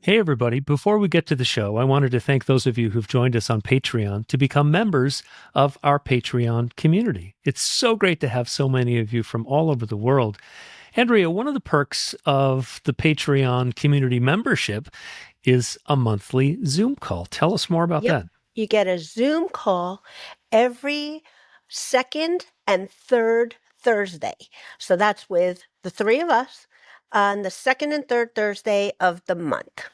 Hey, everybody. Before we get to the show, I wanted to thank those of you who've joined us on Patreon to become members of our Patreon community. It's so great to have so many of you from all over the world. Andrea, one of the perks of the Patreon community membership is a monthly Zoom call. Tell us more about that. You get a Zoom call every second and third Thursday. So that's with the three of us on the second and third Thursday of the month.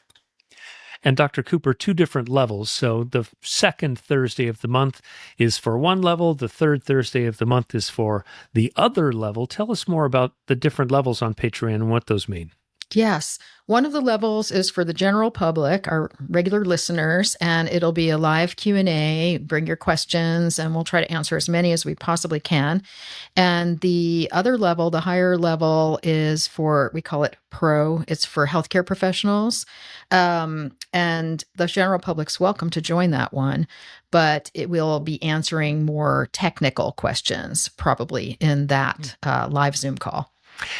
And Dr. Cooper, two different levels. So the second Thursday of the month is for one level. The third Thursday of the month is for the other level. Tell us more about the different levels on Patreon and what those mean. Yes. One of the levels is for the general public, our regular listeners, and it'll be a live Q&A. Bring your questions, and we'll try to answer as many as we possibly can. And the other level, the higher level, is for, we call it Pro. It's for healthcare professionals. And the general public's welcome to join that one, but it will be answering more technical questions probably in that live Zoom call.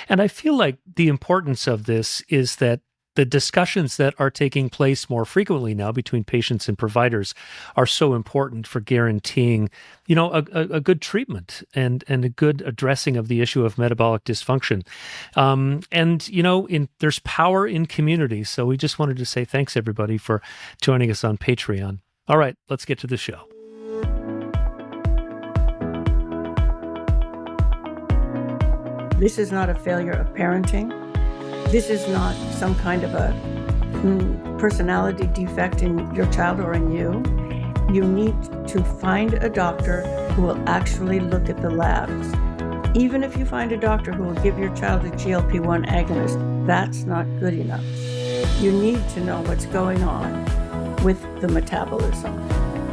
And I feel like the importance of this is that the discussions that are taking place more frequently now between patients and providers are so important for guaranteeing, a good treatment and a good addressing of the issue of metabolic dysfunction. There's power in community. So we just wanted to say thanks, everybody, for joining us on Patreon. All right, let's get to the show. This is not a failure of parenting. This is not some kind of a personality defect in your child or in you. You need to find a doctor who will actually look at the labs. Even if you find a doctor who will give your child a GLP-1 agonist, that's not good enough. You need to know what's going on with the metabolism.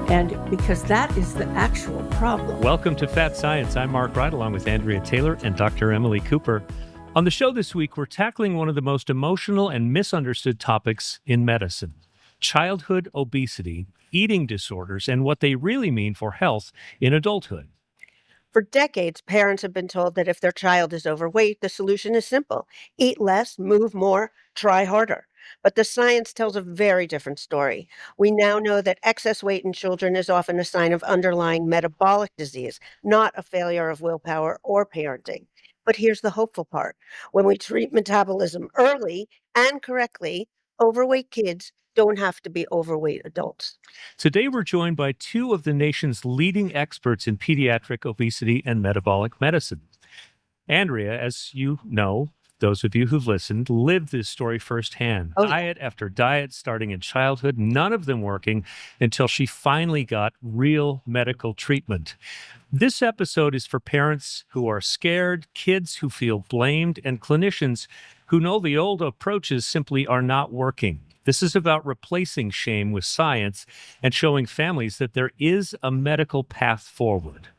And because that is the actual problem. Welcome to Fat Science. I'm Mark Wright, along with Andrea Taylor and Dr. Emily Cooper. On the show this week, we're tackling one of the most emotional and misunderstood topics in medicine: childhood obesity, eating disorders, and what they really mean for health in adulthood. For decades, parents have been told that if their child is overweight, the solution is simple: eat less, move more, try harder. But the science tells a very different story. We now know that excess weight in children is often a sign of underlying metabolic disease, not a failure of willpower or parenting. But here's the hopeful part. When we treat metabolism early and correctly, overweight kids don't have to be overweight adults. Today, we're joined by two of the nation's leading experts in pediatric obesity and metabolic medicine. Andrea, as you know, those of you who've listened, lived this story firsthand. Diet after diet, starting in childhood, none of them working until she finally got real medical treatment. This episode is for parents who are scared, kids who feel blamed, and clinicians who know the old approaches simply are not working. This is about replacing shame with science and showing families that there is a medical path forward.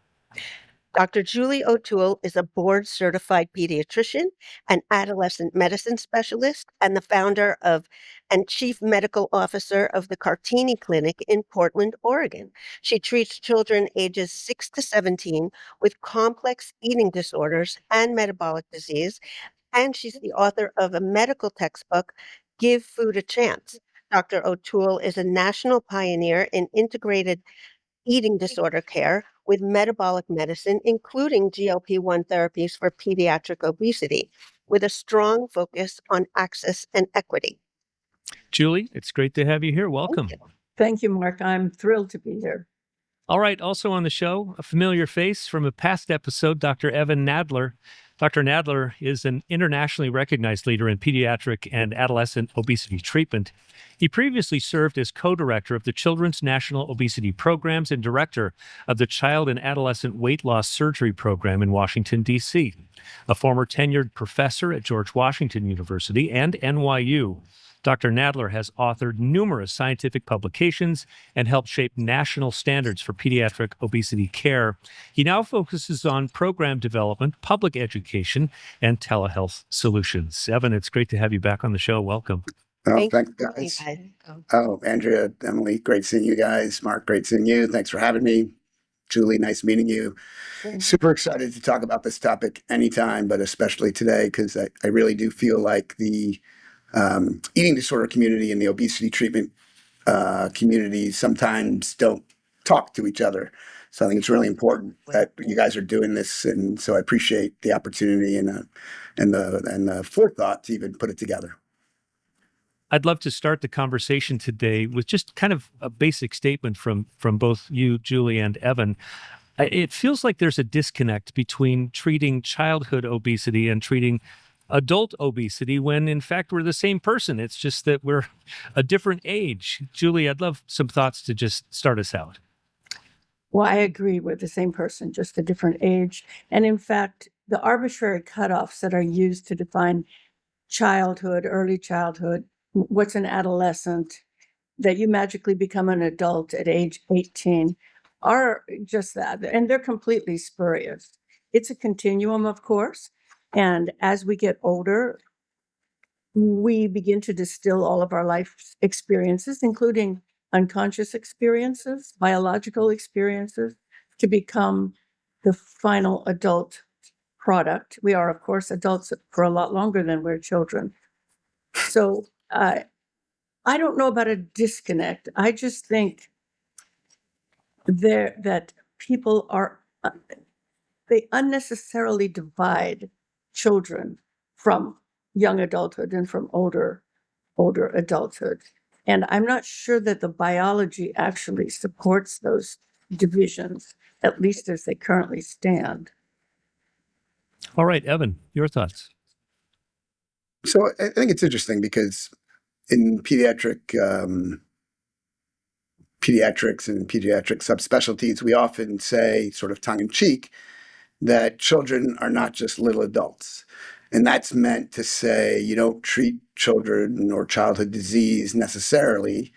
Dr. Julie O'Toole is a board-certified pediatrician, an adolescent medicine specialist, and the founder of and chief medical officer of the Cartini Clinic in Portland, Oregon. She treats children ages 6 to 17 with complex eating disorders and metabolic disease, and she's the author of a medical textbook, Give Food a Chance. Dr. O'Toole is a national pioneer in integrated eating disorder care with metabolic medicine, including GLP-1 therapies for pediatric obesity, with a strong focus on access and equity. Julie, it's great to have you here. Welcome. Thank you, Mark. I'm thrilled to be here. All right. Also on the show, a familiar face from a past episode, Dr. Evan Nadler. Dr. Nadler is an internationally recognized leader in pediatric and adolescent obesity treatment. He previously served as co-director of the Children's National Obesity Programs and director of the Child and Adolescent Weight Loss Surgery Program in Washington, D.C. A former tenured professor at George Washington University and NYU, Dr. Nadler has authored numerous scientific publications and helped shape national standards for pediatric obesity care. He now focuses on program development, public education, and telehealth solutions. Evan, it's great to have you back on the show. Welcome. Oh, thanks, guys. Oh, Andrea, Emily, great seeing you guys. Mark, great seeing you. Thanks for having me. Julie, nice meeting you. Super excited to talk about this topic anytime, but especially today, because I really do feel like the eating disorder community and the obesity treatment community sometimes don't talk to each other. So I think it's really important that you guys are doing this, and so I appreciate the opportunity and the forethought to even put it together. I'd love to start the conversation today with just kind of a basic statement from both you, Julie, and Evan. It feels like there's a disconnect between treating childhood obesity and treating adult obesity when in fact we're the same person. It's just that we're a different age. Julie, I'd love some thoughts to just start us out. Well, I agree, we're the same person, just a different age. And in fact, the arbitrary cutoffs that are used to define childhood, early childhood, what's an adolescent, that you magically become an adult at age 18, are just that. And they're completely spurious. It's a continuum, of course. And as we get older, we begin to distill all of our life experiences, including unconscious experiences, biological experiences, to become the final adult product. We are, of course, adults for a lot longer than we're children. So I don't know about a disconnect. I just think that people are, they unnecessarily divide children from young adulthood and from older adulthood. And I'm not sure that the biology actually supports those divisions, at least as they currently stand. All right, Evan, your thoughts. So I think it's interesting because in pediatrics and pediatric subspecialties, we often say, sort of tongue in cheek, that children are not just little adults. And that's meant to say you don't treat children or childhood disease necessarily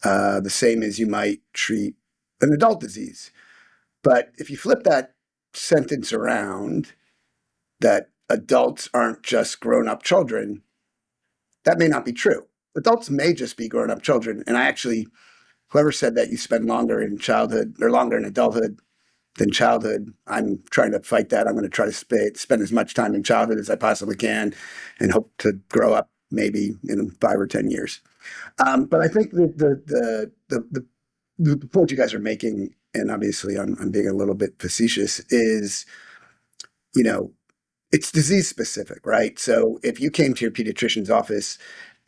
the same as you might treat an adult disease. But if you flip that sentence around, that adults aren't just grown-up children, that may not be true. Adults may just be grown-up children. And I actually, whoever said that you spend longer in childhood or longer in adulthood than childhood, I'm trying to fight that. I'm going to try to spend as much time in childhood as I possibly can and hope to grow up maybe in 5 or 10 years. But I think the point you guys are making, and obviously I'm being a little bit facetious, is, it's disease specific, right? So if you came to your pediatrician's office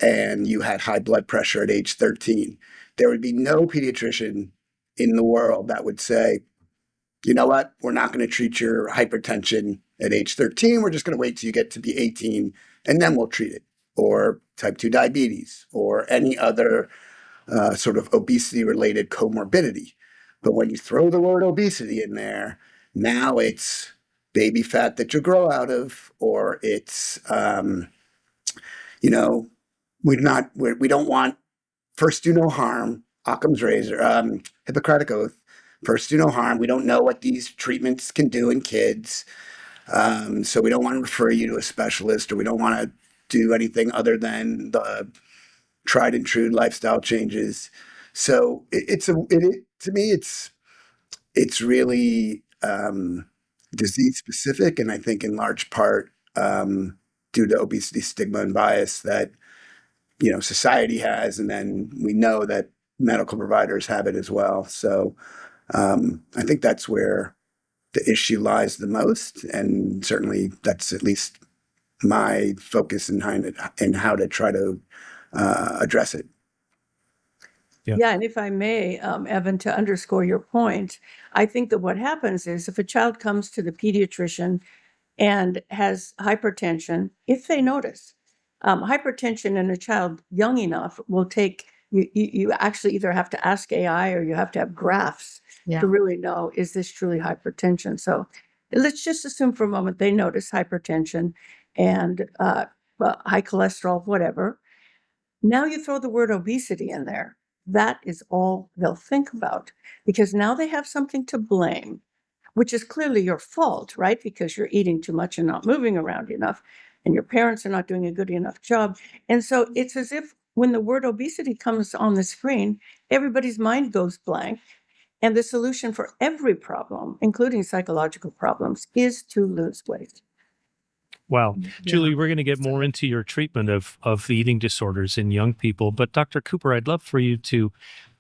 and you had high blood pressure at age 13, there would be no pediatrician in the world that would say, you know what, we're not going to treat your hypertension at age 13. We're just going to wait till you get to be 18 and then we'll treat it. Or type 2 diabetes or any other sort of obesity-related comorbidity. But when you throw the word obesity in there, now it's baby fat that you grow out of, or it's, we don't want first do no harm, Occam's razor, Hippocratic oath, first do no harm. We don't know what these treatments can do in kids. So we don't want to refer you to a specialist, or we don't want to do anything other than the tried and true lifestyle changes. So to me, it's really disease specific, and I think in large part due to obesity stigma and bias that society has, and then we know that medical providers have it as well. So I think that's where the issue lies the most, and certainly that's at least my focus in how to try to address it. Yeah, and if I may, Evan, to underscore your point, I think that what happens is if a child comes to the pediatrician and has hypertension, if they notice hypertension in a child young enough will take, you actually either have to ask AI or you have to have graphs to really know, is this truly hypertension? So let's just assume for a moment they notice hypertension and high cholesterol, whatever. Now you throw the word obesity in there. That is all they'll think about, because now they have something to blame, which is clearly your fault, right? Because you're eating too much and not moving around enough, and your parents are not doing a good enough job. And so it's as if when the word obesity comes on the screen, everybody's mind goes blank. And the solution for every problem, including psychological problems, is to lose weight. Wow. Yeah. Julie, we're going to get more into your treatment of eating disorders in young people. But Dr. Cooper, I'd love for you to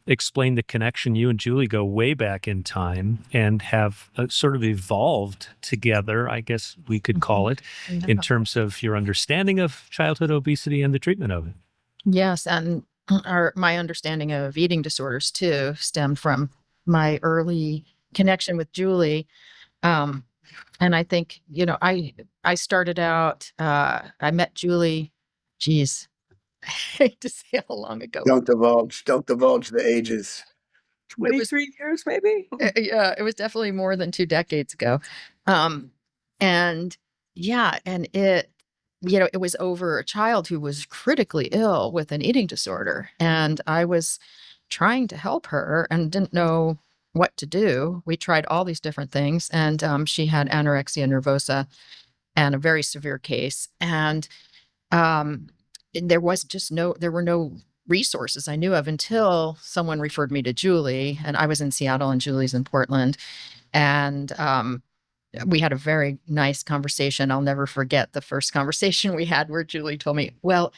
explain the connection. You and Julie go way back in time and have sort of evolved together, I guess we could call it, in terms of your understanding of childhood obesity and the treatment of it. Yes, and my understanding of eating disorders too stemmed from my early connection with Julie. And I think, I started out, I met Julie, geez, I hate to say how long ago. Don't divulge the ages. 23 years, maybe? Yeah, it was definitely more than 2 decades ago. And yeah, and it was over a child who was critically ill with an eating disorder. And I was trying to help her and didn't know what to do. We tried all these different things, and she had anorexia nervosa and a very severe case. And um, there were no resources I knew of until someone referred me to Julie, and I was in Seattle and Julie's in Portland. And we had a very nice conversation. I'll never forget the first conversation we had where Julie told me, well,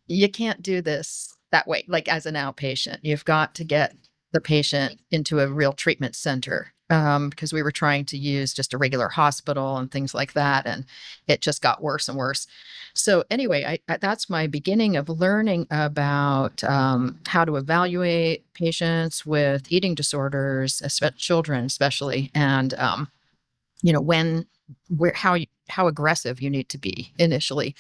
you can't do this that way, like as an outpatient. You've got to get the patient into a real treatment center, because we were trying to use just a regular hospital and things like that. And it just got worse and worse. So anyway, that's my beginning of learning about how to evaluate patients with eating disorders, children especially, and how aggressive you need to be initially.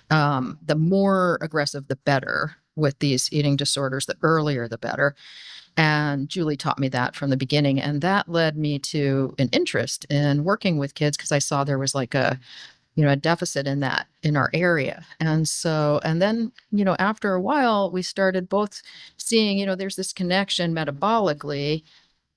The more aggressive, the better with these eating disorders, the earlier, the better. And Julie taught me that from the beginning. And that led me to an interest in working with kids because I saw there was like a deficit in that in our area. And then, after a while, we started both seeing, there's this connection metabolically.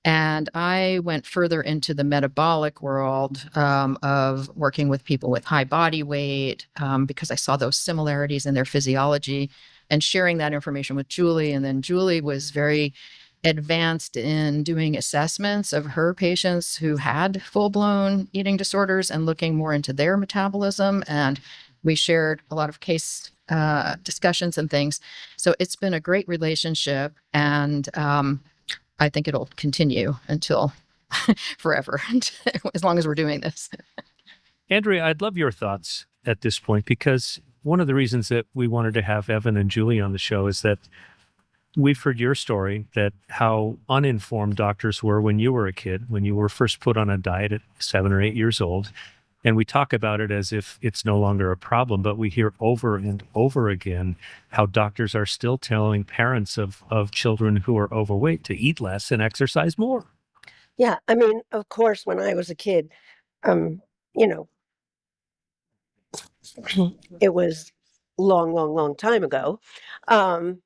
And I went further into the metabolic world of working with people with high body weight because I saw those similarities in their physiology and sharing that information with Julie. And then Julie was very advanced in doing assessments of her patients who had full-blown eating disorders and looking more into their metabolism. And we shared a lot of case discussions and things. So it's been a great relationship. And I think it'll continue until forever, as long as we're doing this. Andrea, I'd love your thoughts at this point, because one of the reasons that we wanted to have Evan and Julie on the show is that we've heard your story, that how uninformed doctors were when you were a kid, when you were first put on a diet at 7 or 8 years old. And we talk about it as if it's no longer a problem, but we hear over and over again how doctors are still telling parents of children who are overweight to eat less and exercise more. Yeah, I mean, of course, when I was a kid, you know, it was long, long, long time ago,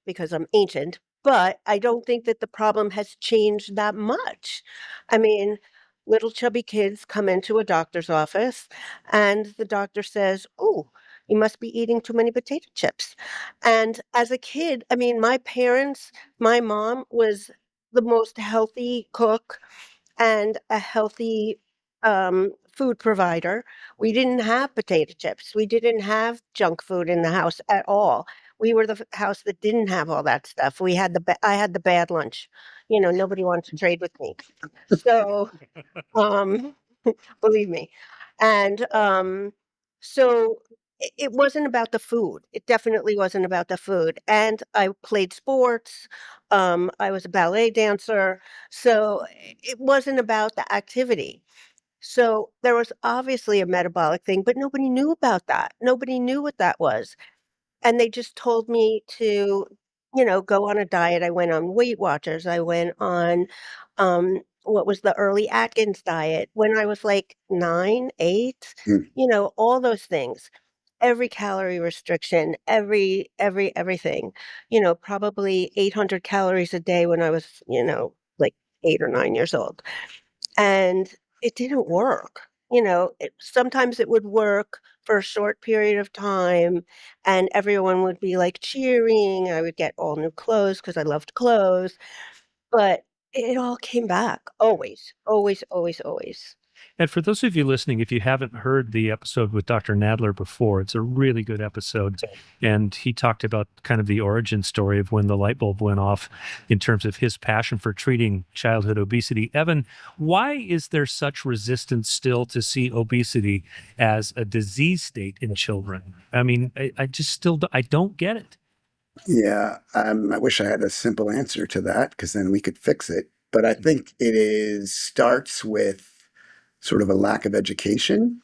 because I'm ancient, but I don't think that the problem has changed that much. I mean, little chubby kids come into a doctor's office and the doctor says, "Oh, you must be eating too many potato chips." And as a kid, I mean, my mom was the most healthy cook and a healthy food provider. We didn't have potato chips. We didn't have junk food in the house at all. We were the house that didn't have all that stuff. I had the bad lunch. Nobody wanted to trade with me. So, um, believe me. And so it wasn't about the food. It definitely wasn't about the food. And I played sports. I was a ballet dancer. So it wasn't about the activity. So there was obviously a metabolic thing, but nobody knew about that. Nobody knew what that was. And they just told me to, go on a diet. I went on Weight Watchers. I went on what was the early Atkins diet when I was like 9, 8, Hmm. all those things. Every calorie restriction, everything. Probably 800 calories a day when I was, like 8 or 9 years old. And it didn't work. Sometimes it would work for a short period of time, and everyone would be, like, cheering. I would get all new clothes because I loved clothes, but it all came back, always, always, always, always. And for those of you listening, if you haven't heard the episode with Dr. Nadler before, it's a really good episode. And he talked about kind of the origin story of when the light bulb went off in terms of his passion for treating childhood obesity. Evan, why is there such resistance still to see obesity as a disease state in children? I mean, I just still I don't get it. Yeah, I wish I had a simple answer to that because then we could fix it. But I think starts with sort of a lack of education,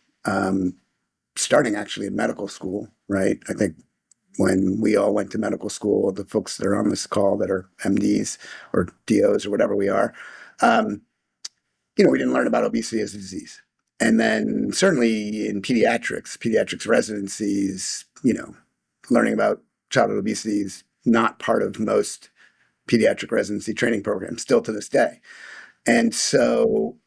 starting actually in medical school, right? I think when we all went to medical school, the folks that are on this call that are MDs or DOs or whatever we are, we didn't learn about obesity as a disease. And then certainly in pediatrics residencies, learning about childhood obesity is not part of most pediatric residency training programs still to this day. And so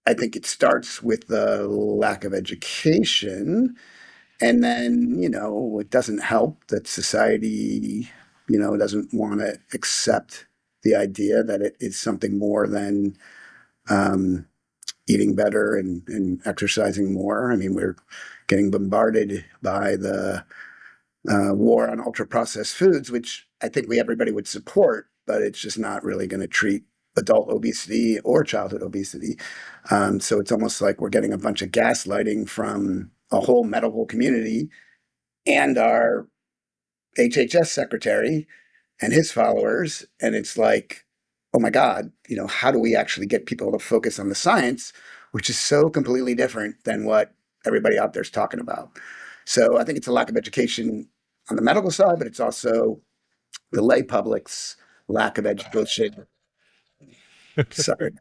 I think it starts with the lack of education. And then, it doesn't help that society, doesn't want to accept the idea that it is something more than eating better and exercising more. I mean, we're getting bombarded by the war on ultra-processed foods, which I think everybody would support, but it's just not really going to treat adult obesity or childhood obesity. So it's almost like we're getting a bunch of gaslighting from a whole medical community and our HHS secretary and his followers. And it's like, oh my God, how do we actually get people to focus on the science, which is so completely different than what everybody out there is talking about. So I think it's a lack of education on the medical side, but it's also the lay public's lack of education. Sorry.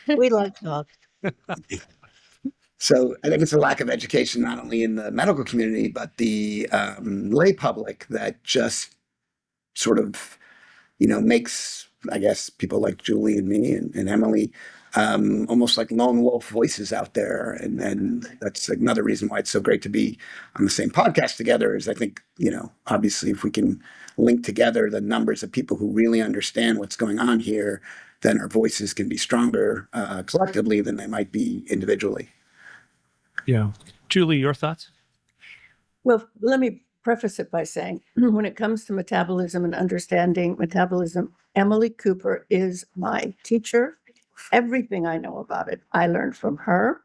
We like dogs. So I think it's a lack of education, not only in the medical community, but the lay public that just sort of, makes, I guess, people like Julie and me and Emily almost like lone wolf voices out there. And that's another reason why it's so great to be on the same podcast together is I think, obviously if we can link together the numbers of people who really understand what's going on here, then our voices can be stronger collectively than they might be individually. Yeah. Julie, your thoughts? Well, let me preface it by saying, when it comes to metabolism and understanding metabolism, Emily Cooper is my teacher. Everything I know about it, I learned from her.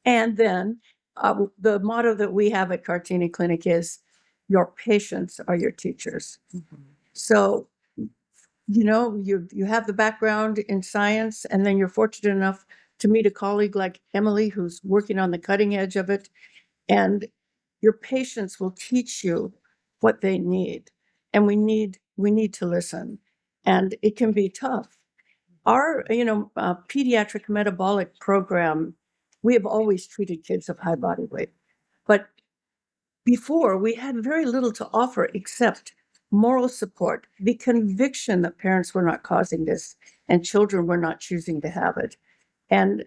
And then the motto that we have at Cartini Clinic is, your patients are your teachers. Mm-hmm. So, you have the background in science, and then you're fortunate enough to meet a colleague like Emily, who's working on the cutting edge of it. And your patients will teach you what they need. And we need to listen. And it can be tough. Our, pediatric metabolic program, we have always treated kids of high body weight. But before, we had very little to offer except moral support, the conviction that parents were not causing this and children were not choosing to have it. And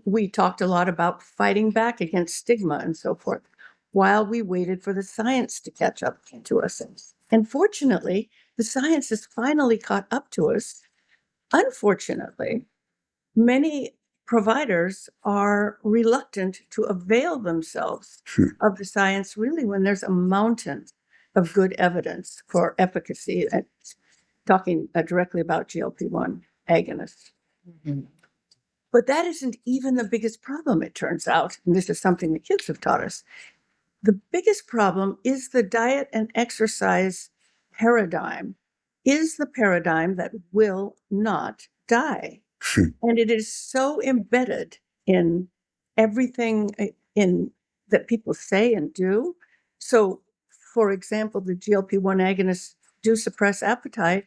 we talked a lot about fighting back against stigma and so forth while we waited for the science to catch up to us. And fortunately, the science has finally caught up to us. Unfortunately, many providers are reluctant to avail themselves of the science really when there's a mountain of good evidence for efficacy. Talking directly about GLP-1 agonists. Mm-hmm. But that isn't even the biggest problem, it turns out. And this is something the kids have taught us. The biggest problem is the diet and exercise paradigm, is the paradigm that will not die. And it is so embedded in everything that people say and do. So, for example, the GLP-1 agonists do suppress appetite.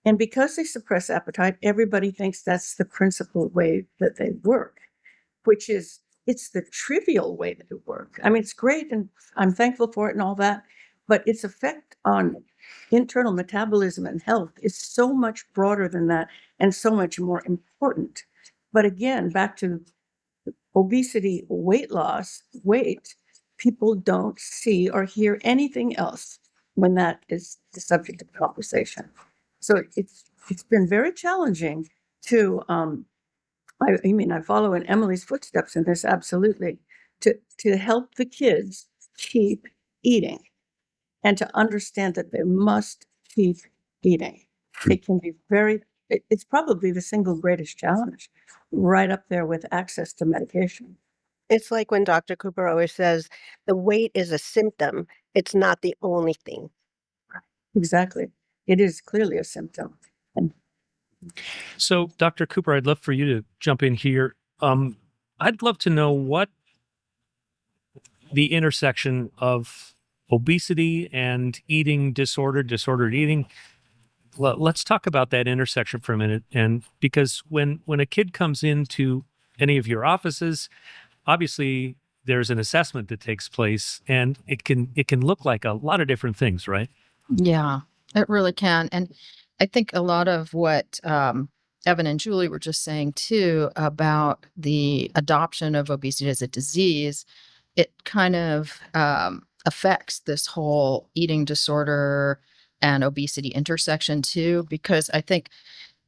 And because they suppress appetite, everybody thinks that's the principal way that they work, which is, it's the trivial way that they work. I mean, it's great and I'm thankful for it and all that, but its effect on internal metabolism and health is so much broader than that and so much more important. But again, back to obesity, weight loss, people don't see or hear anything else when that is the subject of conversation. So it's been very challenging to I mean, I follow in Emily's footsteps in this, absolutely, to help the kids keep eating and to understand that they must keep eating. It can be it's probably the single greatest challenge, right up there with access to medication. It's like when Dr. Cooper always says, the weight is a symptom. It's not the only thing. Exactly. It is clearly a symptom. And So, Dr. Cooper, I'd love for you to jump in here. I'd love to know what the intersection of obesity and eating disordered eating. Let's talk about that intersection for a minute. And because when a kid comes into any of your offices, obviously there's an assessment that takes place, and it can look like a lot of different things, right? Yeah, it really can. And I think a lot of what Evan and Julie were just saying too about the adoption of obesity as a disease, it kind of affects this whole eating disorder and obesity intersection too, because I think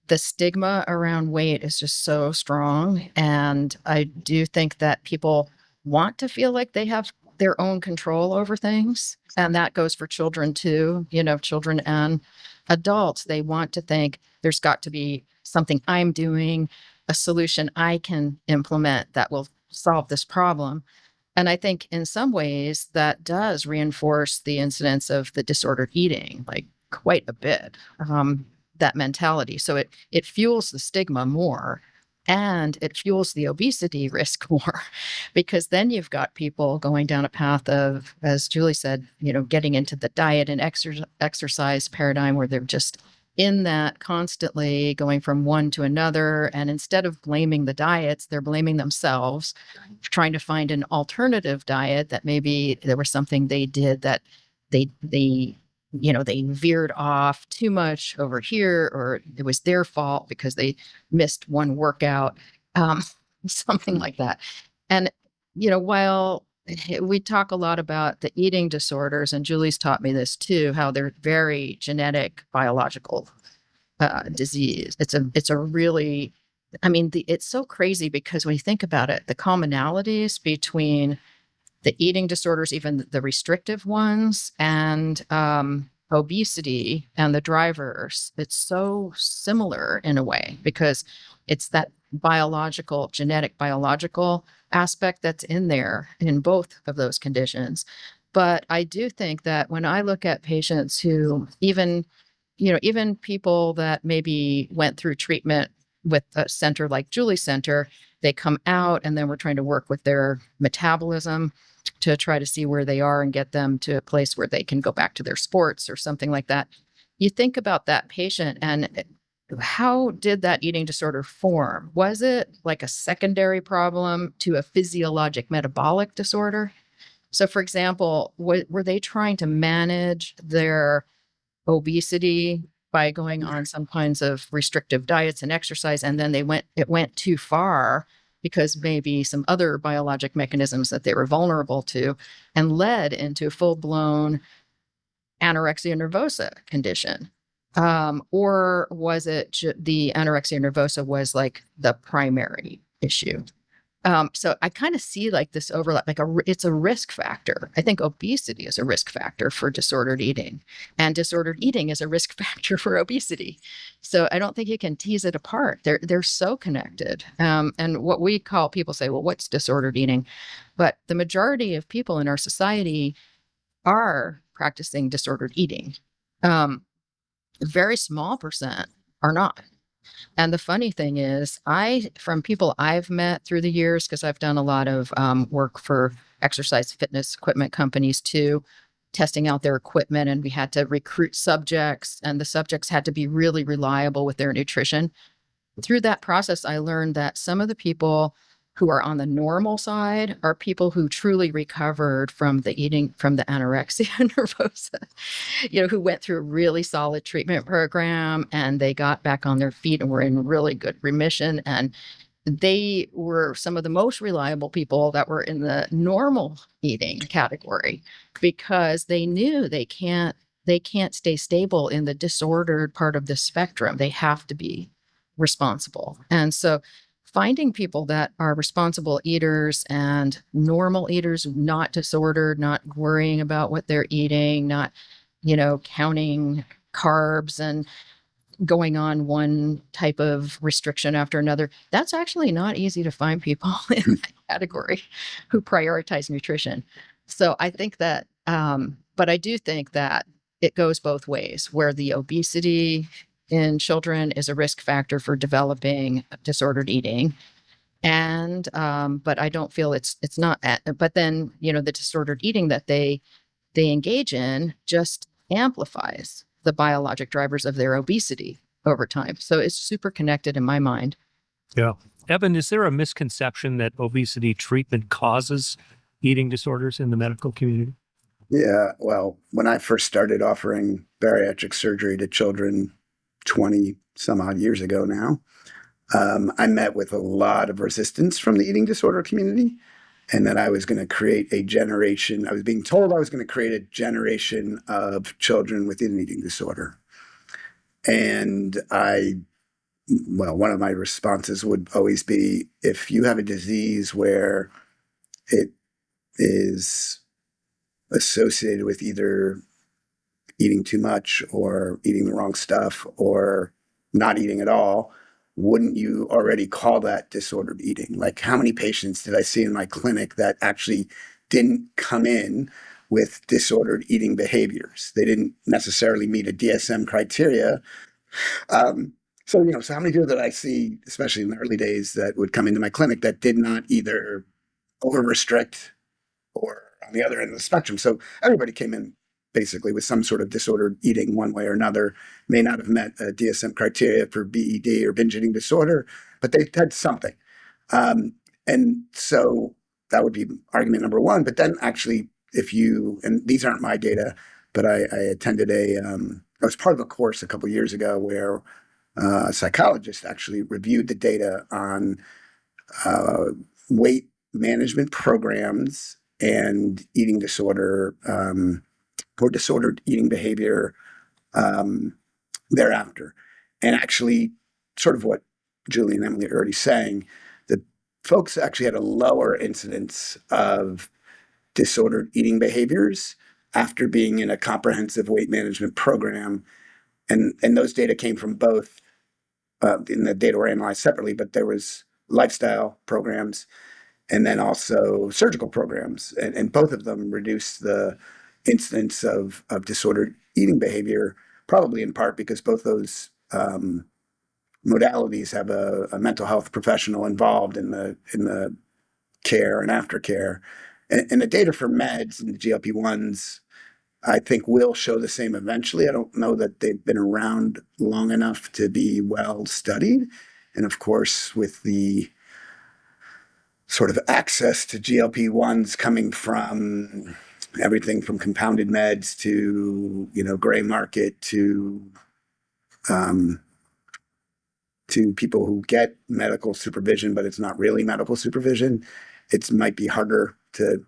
the stigma around weight is just so strong. And I do think that people want to feel like they have their own control over things. And that goes for children too, children and adults. They want to think there's got to be something I'm doing, a solution I can implement that will solve this problem. And I think in some ways that does reinforce the incidence of the disordered eating, like quite a bit, that mentality. So it fuels the stigma more, and it fuels the obesity risk more, because then you've got people going down a path of, as Julie said, getting into the diet and exercise paradigm where they're just in that constantly going from one to another. And instead of blaming the diets, they're blaming themselves, trying to find an alternative diet that maybe there was something they did that they veered off too much over here, or it was their fault because they missed one workout, something like that. And, while we talk a lot about the eating disorders, and Julie's taught me this too, how they're very genetic, biological disease. It's a really, it's so crazy because when you think about it, the commonalities between the eating disorders, even the restrictive ones, and obesity and the drivers, it's so similar in a way because it's that genetic biological aspect that's in there in both of those conditions. But I do think that when I look at patients who even people that maybe went through treatment with a center like Julie's center, they come out and then we're trying to work with their metabolism to try to see where they are and get them to a place where they can go back to their sports or something like that. You think about that patient and how did that eating disorder form? Was it like a secondary problem to a physiologic metabolic disorder? So, for example, were they trying to manage their obesity by going on some kinds of restrictive diets and exercise, and then it went too far because maybe some other biologic mechanisms that they were vulnerable to and led into full-blown anorexia nervosa condition? Or was it the anorexia nervosa was like the primary issue? So I kind of see like this overlap, it's a risk factor. I think obesity is a risk factor for disordered eating, and disordered eating is a risk factor for obesity. So I don't think you can tease it apart. They're so connected. And what we call, people say, well, what's disordered eating? But the majority of people in our society are practicing disordered eating. A very small percent are not. And the funny thing is, from people I've met through the years, because I've done a lot of work for exercise fitness equipment companies too, testing out their equipment, and we had to recruit subjects, and the subjects had to be really reliable with their nutrition. Through that process, I learned that some of the people who are on the normal side are people who truly recovered from the anorexia nervosa, who went through a really solid treatment program and they got back on their feet and were in really good remission. And they were some of the most reliable people that were in the normal eating category because they knew they can't stay stable in the disordered part of the spectrum. They have to be responsible. And so finding people that are responsible eaters and normal eaters, not disordered, not worrying about what they're eating, not, counting carbs and going on one type of restriction after another. That's actually not easy to find people in that category who prioritize nutrition. So I think that, but I do think that it goes both ways, where the obesity in children is a risk factor for developing disordered eating. And, but I don't feel it's not, but then, the disordered eating that they engage in just amplifies the biologic drivers of their obesity over time. So it's super connected in my mind. Yeah. Evan, is there a misconception that obesity treatment causes eating disorders in the medical community? Yeah, well, when I first started offering bariatric surgery to children 20 some odd years ago now, I met with a lot of resistance from the eating disorder community, and that I was going to create a generation. I was being told I was going to create a generation of children with an eating disorder. And one of my responses would always be, if you have a disease where it is associated with either eating too much or eating the wrong stuff or not eating at all, wouldn't you already call that disordered eating? Like, how many patients did I see in my clinic that actually didn't come in with disordered eating behaviors? They didn't necessarily meet a DSM criteria. So how many people did I see, especially in the early days, that would come into my clinic that did not either over-restrict or on the other end of the spectrum? So everybody came in basically with some sort of disordered eating one way or another, may not have met a DSM criteria for BED or binge eating disorder, but they had something. And so that would be argument number one. But then actually, and these aren't my data, but I attended I was part of a course a couple of years ago where a psychologist actually reviewed the data on weight management programs and eating disorder or disordered eating behavior thereafter. And actually, sort of what Julie and Emily are already saying, the folks actually had a lower incidence of disordered eating behaviors after being in a comprehensive weight management program. And those data came from both, and the data were analyzed separately, but there was lifestyle programs and then also surgical programs. And both of them reduced the incidence of disordered eating behavior, probably in part because both those modalities have a mental health professional involved in the care and aftercare. And the data for meds and the GLP-1s, I think, will show the same eventually. I don't know that they've been around long enough to be well studied. And of course, with the sort of access to GLP-1s coming from everything from compounded meds to, gray market to people who get medical supervision, but it's not really medical supervision, it might be harder to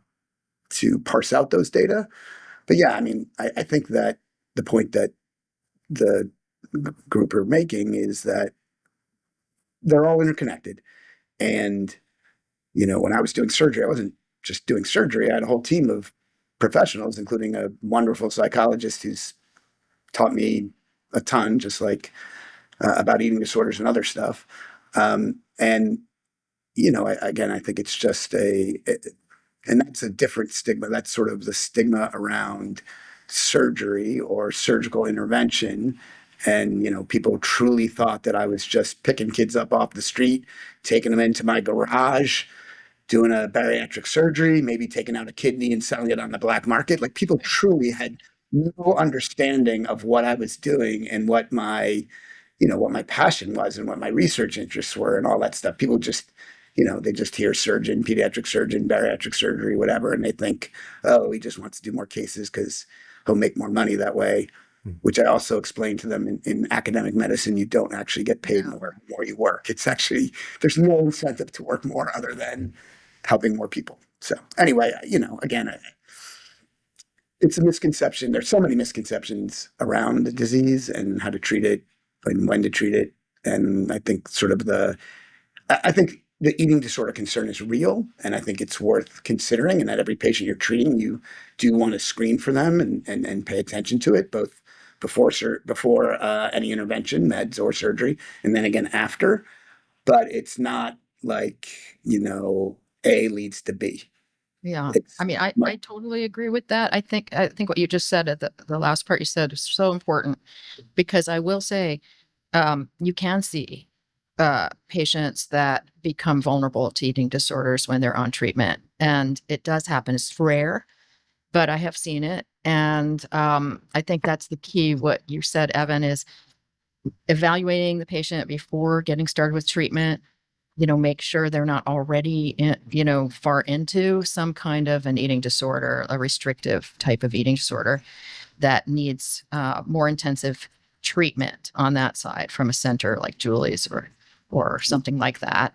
parse out those data. But yeah, I think that the point that the group are making is that they're all interconnected. And, when I was doing surgery, I wasn't just doing surgery. I had a whole team of professionals, including a wonderful psychologist who's taught me a ton, just like about eating disorders and other stuff. And, I think it's just and that's a different stigma. That's sort of the stigma around surgery or surgical intervention. And, people truly thought that I was just picking kids up off the street, taking them into my garage, doing a bariatric surgery, maybe taking out a kidney and selling it on the black market. Like, people truly had no understanding of what I was doing and what my passion was and what my research interests were and all that stuff. People just, they just hear surgeon, pediatric surgeon, bariatric surgery, whatever, and they think, oh, he just wants to do more cases because he'll make more money that way, which I also explained to them in academic medicine. You don't actually get paid more the more you work. It's actually, there's no incentive to work more other than helping more people. So anyway, again, it's a misconception. There's so many misconceptions around the disease and how to treat it and when to treat it. And I think sort of I think the eating disorder concern is real, and I think it's worth considering. And that every patient you're treating, you do want to screen for them and pay attention to it, both before any intervention, meds or surgery, and then again after. But it's not like, A leads to B. Yeah. It's I mean, I totally agree with that. I think what you just said at the last part you said is so important, because I will say, you can see patients that become vulnerable to eating disorders when they're on treatment. And it does happen. It's rare, but I have seen it. And I think that's the key. What you said, Evan, is evaluating the patient before getting started with treatment. Make sure they're not already, far into some kind of an eating disorder, a restrictive type of eating disorder that needs more intensive treatment on that side from a center like Julie's or something like that.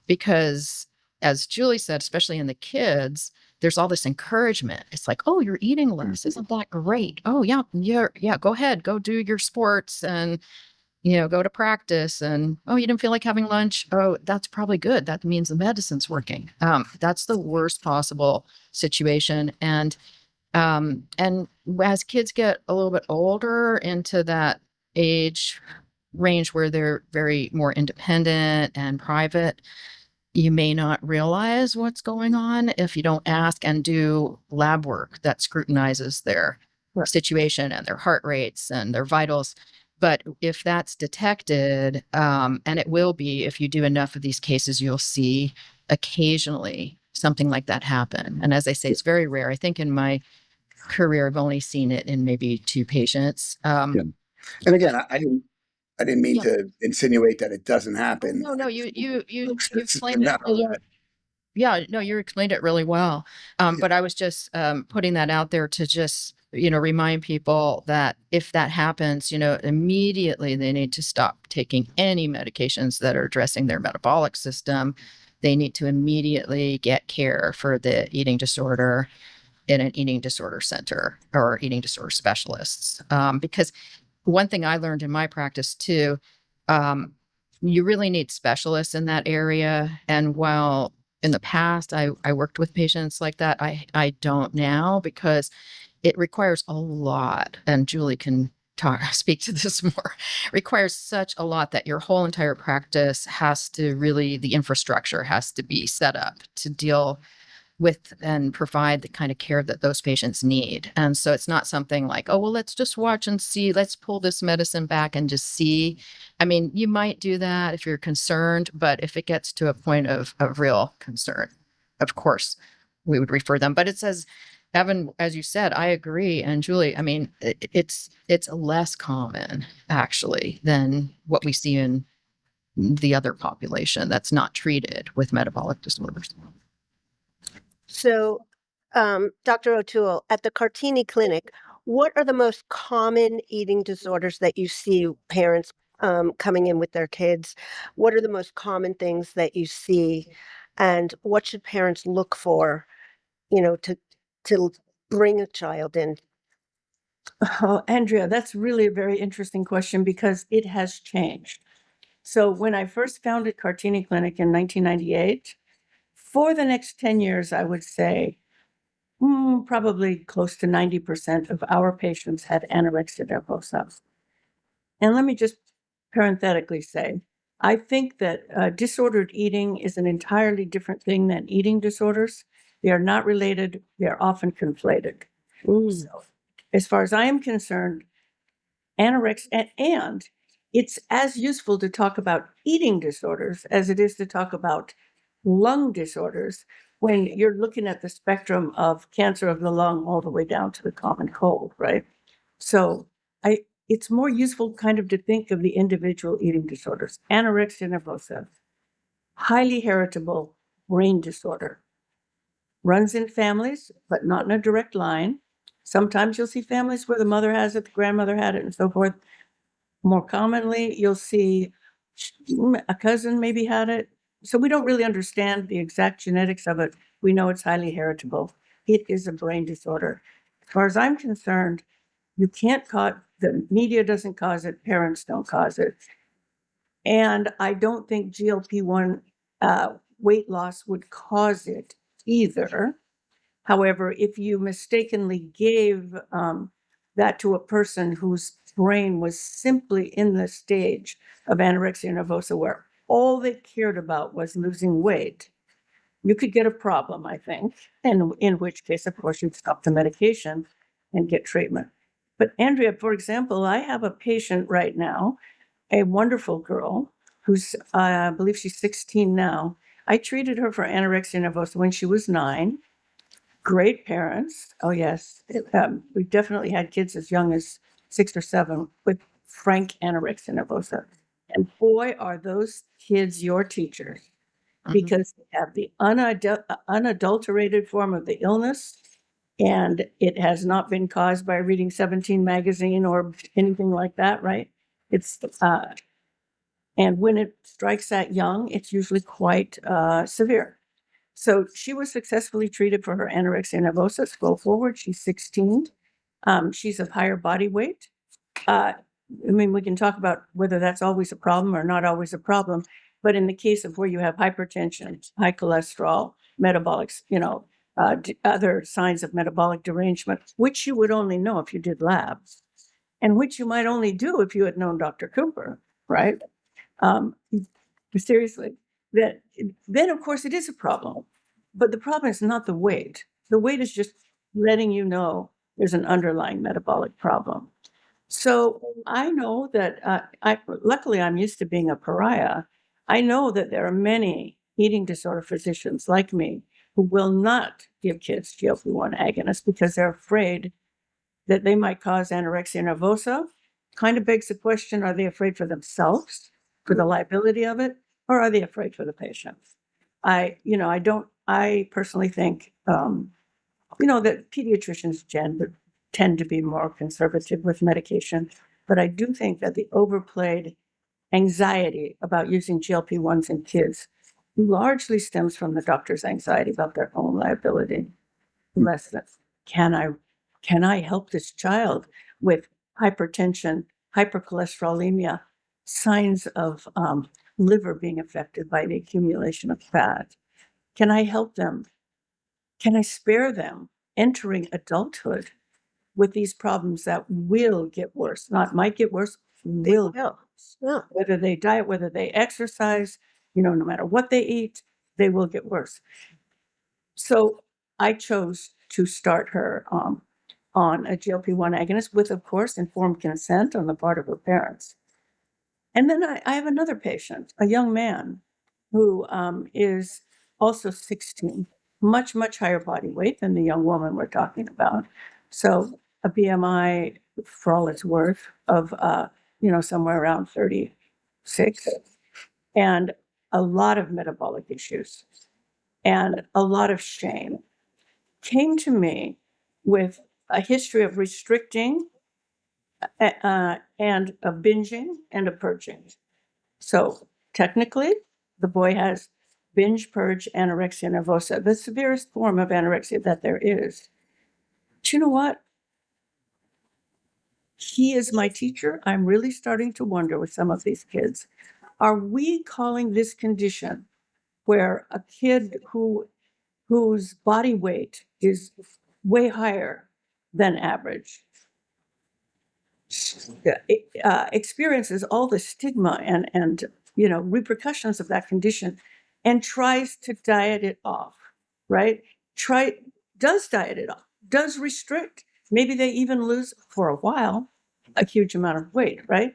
Because as Julie said, especially in the kids, there's all this encouragement. It's like, oh, you're eating less. Isn't that great? Oh, yeah, go ahead, go do your sports and go to practice. And, oh, you didn't feel like having lunch. Oh, that's probably good. That means the medicine's working. That's the worst possible situation. And as kids get a little bit older into that age range where they're very more independent and private, you may not realize what's going on if you don't ask and do lab work that scrutinizes their situation and their heart rates and their vitals. But if that's detected, and it will be, if you do enough of these cases, you'll see occasionally something like that happen. And as I say, it's very rare. I think in my career, I've only seen it in maybe 2 patients. Yeah. And again, I didn't mean to insinuate that it doesn't happen. No, you It's explained it. Yeah, no, you explained it really well. But I was just putting that out there to just, remind people that if that happens, immediately they need to stop taking any medications that are addressing their metabolic system. They need to immediately get care for the eating disorder in an eating disorder center or eating disorder specialists. Because one thing I learned in my practice too, you really need specialists in that area. And while in the past I worked with patients like that, I don't now, because it requires a lot. And Julie can speak to this more. Requires such a lot that your whole entire practice has to really, the infrastructure has to be set up to deal with and provide the kind of care that those patients need. And so it's not something like, oh, well, let's just watch and see, let's pull this medicine back and just see. I mean, you might do that if you're concerned, but if it gets to a point of real concern, of course, we would refer them. But it says, Evan, as you said, I agree. And Julie, I mean, it's less common actually than what we see in the other population that's not treated with metabolic disorders. So, Dr. O'Toole, at the Cartini Clinic, what are the most common eating disorders that you see parents coming in with their kids? What are the most common things that you see, and what should parents look for, to bring a child in? Oh, Andrea, that's really a very interesting question because it has changed. So when I first founded Cartini Clinic in 1998, for the next 10 years, I would say probably close to 90% of our patients had anorexia nervosa. And let me just parenthetically say, I think that disordered eating is an entirely different thing than eating disorders. They are not related. They are often conflated. So, as far as I am concerned, anorexia, and it's as useful to talk about eating disorders as it is to talk about lung disorders when you're looking at the spectrum of cancer of the lung all the way down to the common cold, right? So it's more useful kind of to think of the individual eating disorders. Anorexia nervosa, highly heritable brain disorder, runs in families, but not in a direct line. Sometimes you'll see families where the mother has it, the grandmother had it, and so forth. More commonly, you'll see a cousin maybe had it. So we don't really understand the exact genetics of it. We know it's highly heritable. It is a brain disorder. As far as I'm concerned, you can't cause, the media doesn't cause it, parents don't cause it. And I don't think GLP-1 weight loss would cause it either. However, if you mistakenly gave that to a person whose brain was simply in the stage of anorexia nervosa, where all they cared about was losing weight, you could get a problem, I think, and in which case, of course, you'd stop the medication and get treatment. But Andrea, for example, I have a patient right now, a wonderful girl who's, I believe she's 16 now. I treated her for anorexia nervosa when she was 9. Great parents. Oh, yes. We definitely had kids as young as 6 or 7 with frank anorexia nervosa. And boy, are those kids your teachers, because they have the unadulterated form of the illness, and it has not been caused by reading 17 magazine or anything like that, right? It's and when it strikes that young, it's usually quite severe. So she was successfully treated for her anorexia nervosa. Scroll forward, she's 16. She's of higher body weight. I mean, we can talk about whether that's always a problem or not always a problem. But in the case of where you have hypertension, high cholesterol, metabolics, other signs of metabolic derangement, which you would only know if you did labs, and which you might only do if you had known Dr. Cooper, right? Um, seriously, then of course it is a problem. But the problem is not the weight. The weight is just letting you know there's an underlying metabolic problem. So I know that luckily I'm used to being a pariah. I know that there are many eating disorder physicians like me who will not give kids GLP-1 agonists because they're afraid that they might cause anorexia nervosa. Kind of begs the question, are they afraid for themselves, for the liability of it, or are they afraid for the patient? I personally think, that pediatricians tend to be more conservative with medication, but I do think that the overplayed anxiety about using GLP-1s in kids largely stems from the doctor's anxiety about their own liability. Less than, can I help this child with hypertension, hypercholesterolemia, signs of liver being affected by the accumulation of fat? Can I help them? Can I spare them entering adulthood with these problems that will get worse? Not might get worse, will. Yeah. Whether they diet, whether they exercise, no matter what they eat, they will get worse. So I chose to start her on a GLP-1 agonist with, of course, informed consent on the part of her parents. And then I have another patient, a young man who is also 16, much, much higher body weight than the young woman we're talking about. So a BMI, for all it's worth, of, somewhere around 36, and a lot of metabolic issues and a lot of shame. Came to me with a history of restricting and of binging and of purging. So technically, the boy has binge purge anorexia nervosa, the severest form of anorexia that there is. But you know what? He is my teacher. I'm really starting to wonder with some of these kids, are we calling this condition where a kid whose body weight is way higher than average experiences all the stigma and repercussions of that condition and tries to diet it off, right? Does diet it off, does restrict. Maybe they even lose for a while a huge amount of weight, right?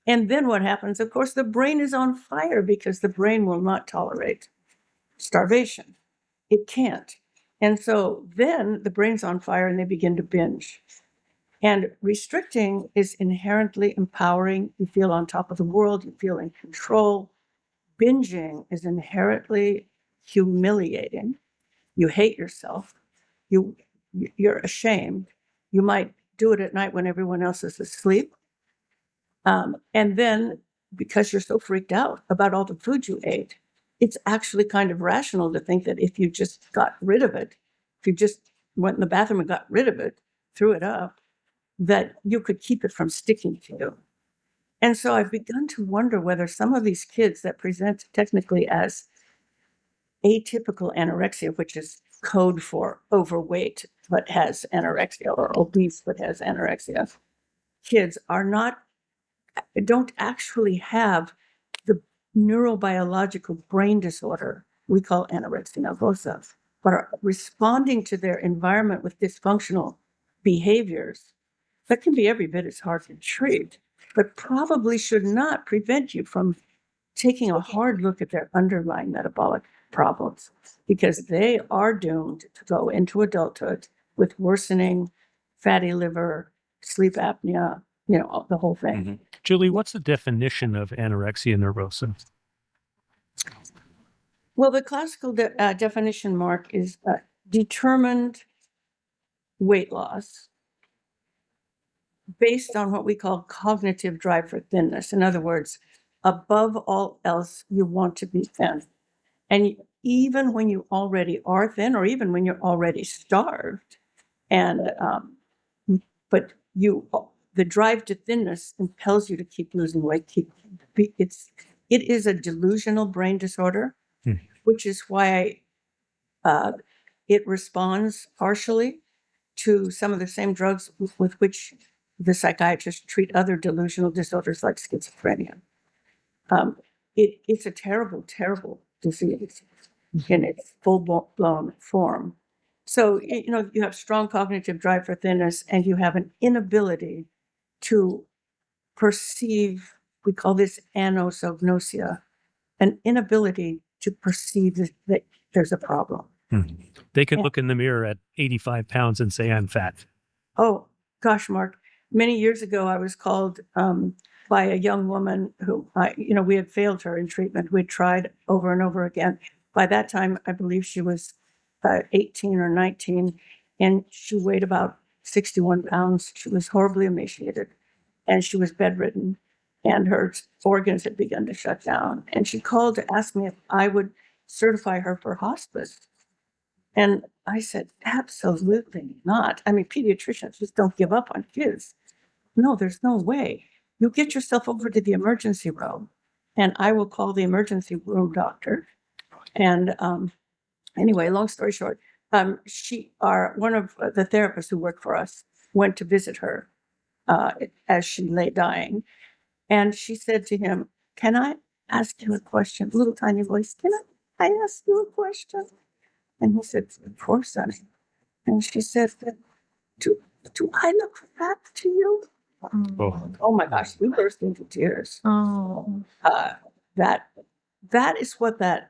And then what happens? Of course, the brain is on fire because the brain will not tolerate starvation. It can't. And so then the brain's on fire and they begin to binge. And restricting is inherently empowering. You feel on top of the world, you feel in control. Binging is inherently humiliating. You hate yourself. You're ashamed. You might do it at night when everyone else is asleep. And then because you're so freaked out about all the food you ate, it's actually kind of rational to think that if you just got rid of it, if you just went in the bathroom and got rid of it, threw it up, that you could keep it from sticking to you. And so I've begun to wonder whether some of these kids that present technically as atypical anorexia, which is code for overweight but has anorexia, or obese but has anorexia, kids don't actually have the neurobiological brain disorder we call anorexia nervosa, but are responding to their environment with dysfunctional behaviors that can be every bit as hard to treat, but probably should not prevent you from taking a hard look at their underlying metabolic problems, because they are doomed to go into adulthood with worsening fatty liver, sleep apnea, the whole thing. Julie, what's the definition of anorexia nervosa? Well, the classical definition, Mark, is determined weight loss based on what we call cognitive drive for thinness. In other words, above all else, you want to be thin. And even when you already are thin, or even when you're already starved, and but the drive to thinness impels you to keep losing weight. It is a delusional brain disorder, which is why it responds partially to some of the same drugs with which the psychiatrists treat other delusional disorders like schizophrenia. It's a terrible, terrible disease in its full-blown form. So, you have strong cognitive drive for thinness, and you have an inability to perceive, we call this anosognosia, an inability to perceive that there's a problem. They could look in the mirror at 85 pounds and say, I'm fat. Oh, gosh, Mark. Many years ago, I was called by a young woman who, we had failed her in treatment. We'd tried over and over again. By that time, I believe she was 18 or 19, and she weighed about 61 pounds. She was horribly emaciated, and she was bedridden, and her organs had begun to shut down. And she called to ask me if I would certify her for hospice. And I said, absolutely not. I mean, pediatricians just don't give up on kids. No, there's no way. You get yourself over to the emergency room, and I will call the emergency room doctor. And anyway, long story short, one of the therapists who worked for us went to visit her as she lay dying. And she said to him, can I ask you a question? Little tiny voice, can I ask you a question? And he said, of course, honey. And she said, do I look fat to you? Oh my gosh, we burst into tears. That is what that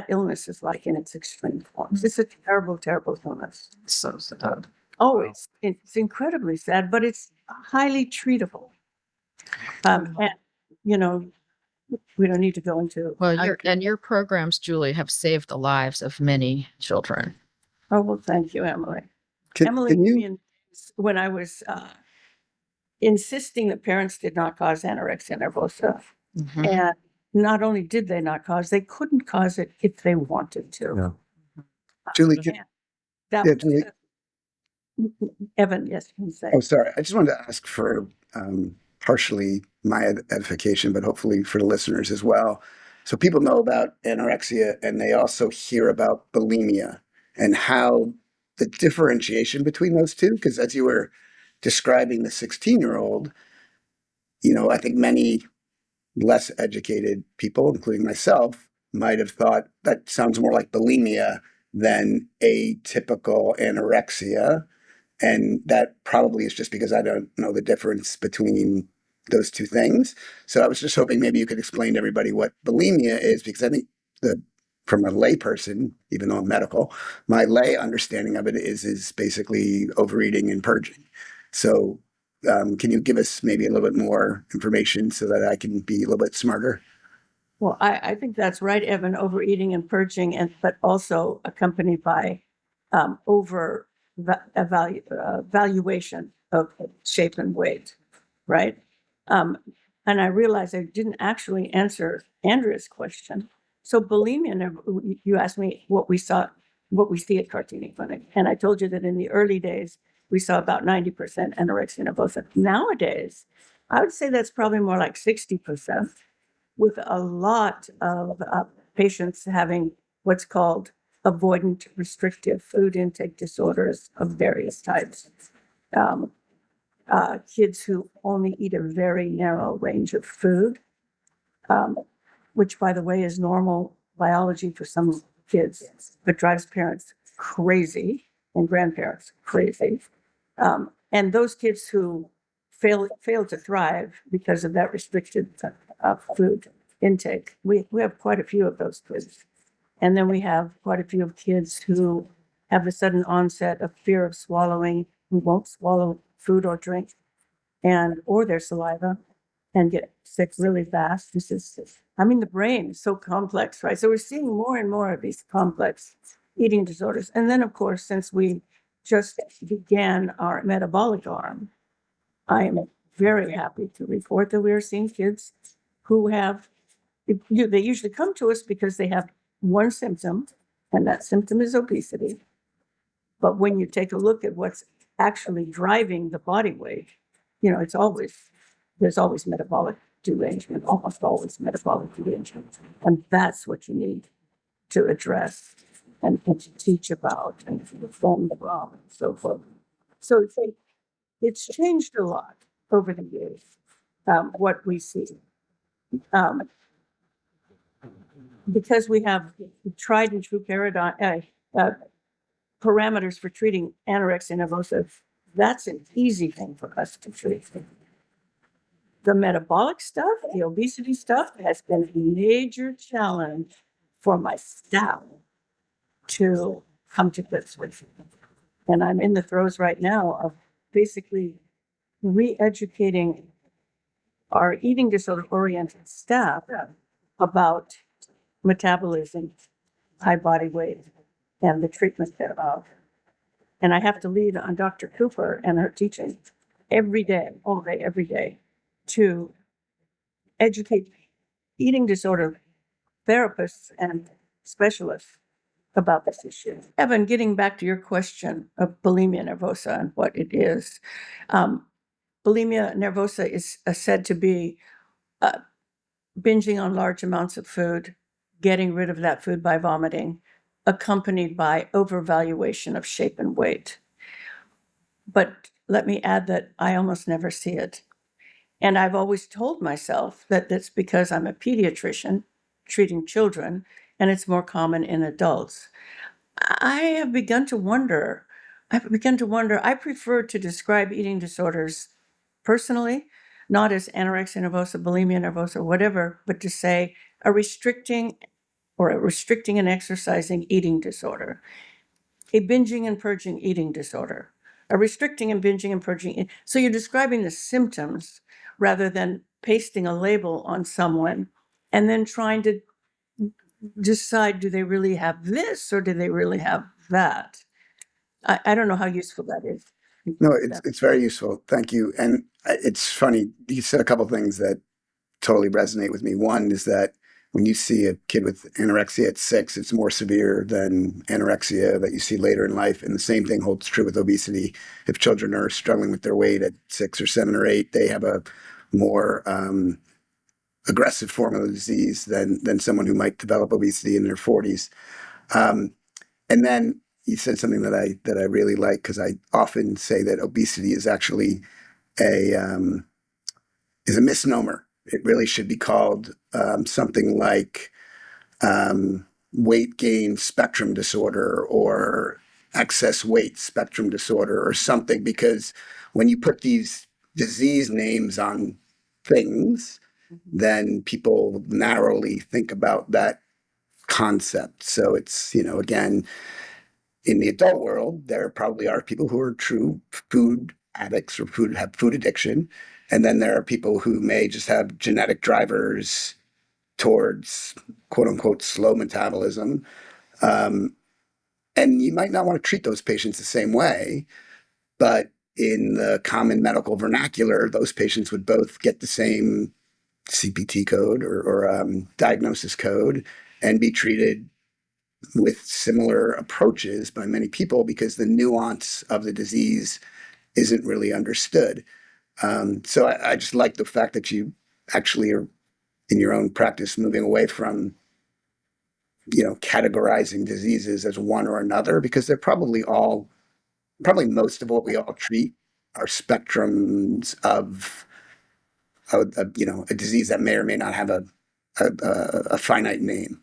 illness is like in its extreme forms. It's a terrible, terrible illness. So sad. Oh, it's incredibly sad, but it's highly treatable. And we don't need to go into. Well, your programs, Julie, have saved the lives of many children. Oh, well, thank you, Emily. When I was insisting that parents did not cause anorexia nervosa, and not only did they not cause, they couldn't cause it if they wanted to. Yeah. Julie, Julie. Evan, yes, you can say. Oh, sorry. I just wanted to ask for partially my edification, but hopefully for the listeners as well. So people know about anorexia, and they also hear about bulimia and how the differentiation between those two, because as you were describing the 16-year-old, I think many less educated people, including myself, might have thought that sounds more like bulimia than atypical anorexia. And that probably is just because I don't know the difference between those two things. So I was just hoping maybe you could explain to everybody what bulimia is, because I think from a layperson, even though I'm medical, my lay understanding of it is basically overeating and purging. So can you give us maybe a little bit more information so that I can be a little bit smarter? Well, I think that's right, Evan, overeating and purging, but also accompanied by evaluation of shape and weight, right? And I realized I didn't actually answer Andrea's question. So bulimia, you asked me what we see at Cartini Clinic, and I told you that in the early days we saw about 90% anorexia nervosa. Nowadays, I would say that's probably more like 60%, with a lot of patients having what's called avoidant restrictive food intake disorders of various types. Um, Kids who only eat a very narrow range of food, which, by the way, is normal biology for some kids, but drives parents crazy and grandparents crazy. And those kids who fail to thrive because of that restricted food intake, we have quite a few of those kids. And then we have quite a few of kids who have the sudden onset of fear of swallowing, who won't swallow food or drink or their saliva and get sick really fast. The brain is so complex, right? So we're seeing more and more of these complex eating disorders. And then, of course, since we just began our metabolic arm, I am very happy to report that we are seeing kids who they usually come to us because they have one symptom, and that symptom is obesity. But when you take a look at what's actually driving the body weight, there's always metabolic derangement, almost always metabolic derangement. And that's what you need to address and to teach about and to reform the brain and so forth. So it's changed a lot over the years, what we see. Because we have tried and true parameters for treating anorexia nervosa, that's an easy thing for us to treat. The metabolic stuff, the obesity stuff, has been a major challenge for my staff to come to grips with. And I'm in the throes right now of basically re-educating our eating disorder-oriented staff about metabolism, high body weight, and the treatment thereof. And I have to lead on Dr. Cooper and her teaching every day, all day, every day, to educate eating disorder therapists and specialists about this issue. Evan, getting back to your question of bulimia nervosa and what it is, bulimia nervosa is said to be binging on large amounts of food, getting rid of that food by vomiting, accompanied by overvaluation of shape and weight. But let me add that I almost never see it. And I've always told myself that that's because I'm a pediatrician treating children, and it's more common in adults. I begun to wonder, I prefer to describe eating disorders personally, not as anorexia nervosa, bulimia nervosa, whatever, but to say a restricting and exercising eating disorder, a binging and purging eating disorder, a restricting and binging and purging. So you're describing the symptoms rather than pasting a label on someone and then trying to decide, do they really have this or do they really have that? I don't know how useful that is. No, it's very useful. Thank you. And it's funny, you said a couple of things that totally resonate with me. One is that when you see a kid with anorexia at 6, it's more severe than anorexia that you see later in life. And the same thing holds true with obesity. If children are struggling with their weight at 6 or 7 or 8, they have a more aggressive form of the disease than someone who might develop obesity in their 40s. And then you said something that I really like, because I often say that obesity is actually a misnomer. It really should be called something like weight gain spectrum disorder or excess weight spectrum disorder or something, because when you put these disease names on things, then people narrowly think about that concept. So it's, again, in the adult world, there probably are people who are true food addicts or have food addiction. And then there are people who may just have genetic drivers towards quote unquote slow metabolism. And you might not want to treat those patients the same way, but in the common medical vernacular, those patients would both get the same CPT code or diagnosis code and be treated with similar approaches by many people, because the nuance of the disease isn't really understood. So I just like the fact that you actually are in your own practice moving away from, categorizing diseases as one or another, because they're probably most of what we all treat are spectrums of a disease that may or may not have a finite name.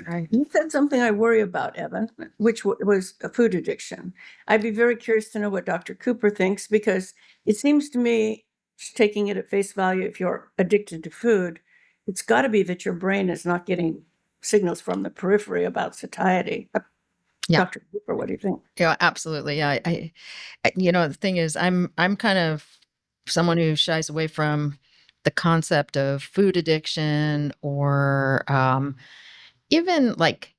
Right. You said something I worry about, Evan, which was a food addiction. I'd be very curious to know what Dr. Cooper thinks, because it seems to me, just taking it at face value, if you're addicted to food, it's got to be that your brain is not getting signals from the periphery about satiety. Yeah. Dr. Cooper, what do you think? Yeah, absolutely. Yeah. The thing is, I'm kind of someone who shies away from the concept of food addiction or even like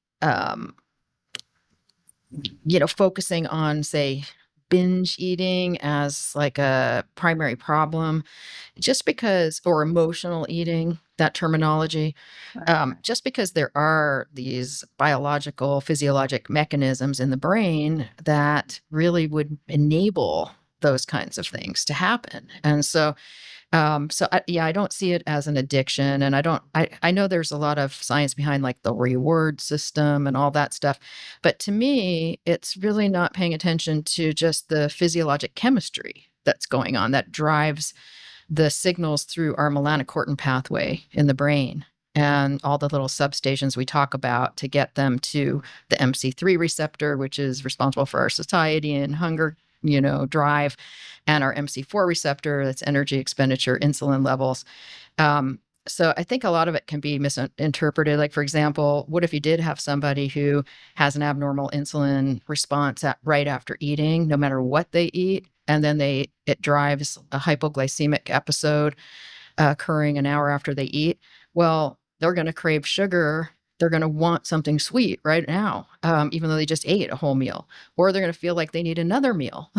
focusing on, say, binge eating as like a primary problem, just because, or emotional eating, that terminology, just because there are these biological, physiologic mechanisms in the brain that really would enable those kinds of things to happen. And so I don't see it as an addiction, and I know there's a lot of science behind like the reward system and all that stuff, but to me, it's really not paying attention to just the physiologic chemistry that's going on that drives the signals through our melanocortin pathway in the brain and all the little substations we talk about to get them to the MC3 receptor, which is responsible for our satiety and hunger, drive, and our MC4 receptor, that's energy expenditure, insulin levels. So I think a lot of it can be misinterpreted. Like, for example, what if you did have somebody who has an abnormal insulin response right after eating, no matter what they eat, and then it drives a hypoglycemic episode occurring an hour after they eat? Well, they're going to crave sugar. They're going to want something sweet right now, even though they just ate a whole meal, or they're going to feel like they need another meal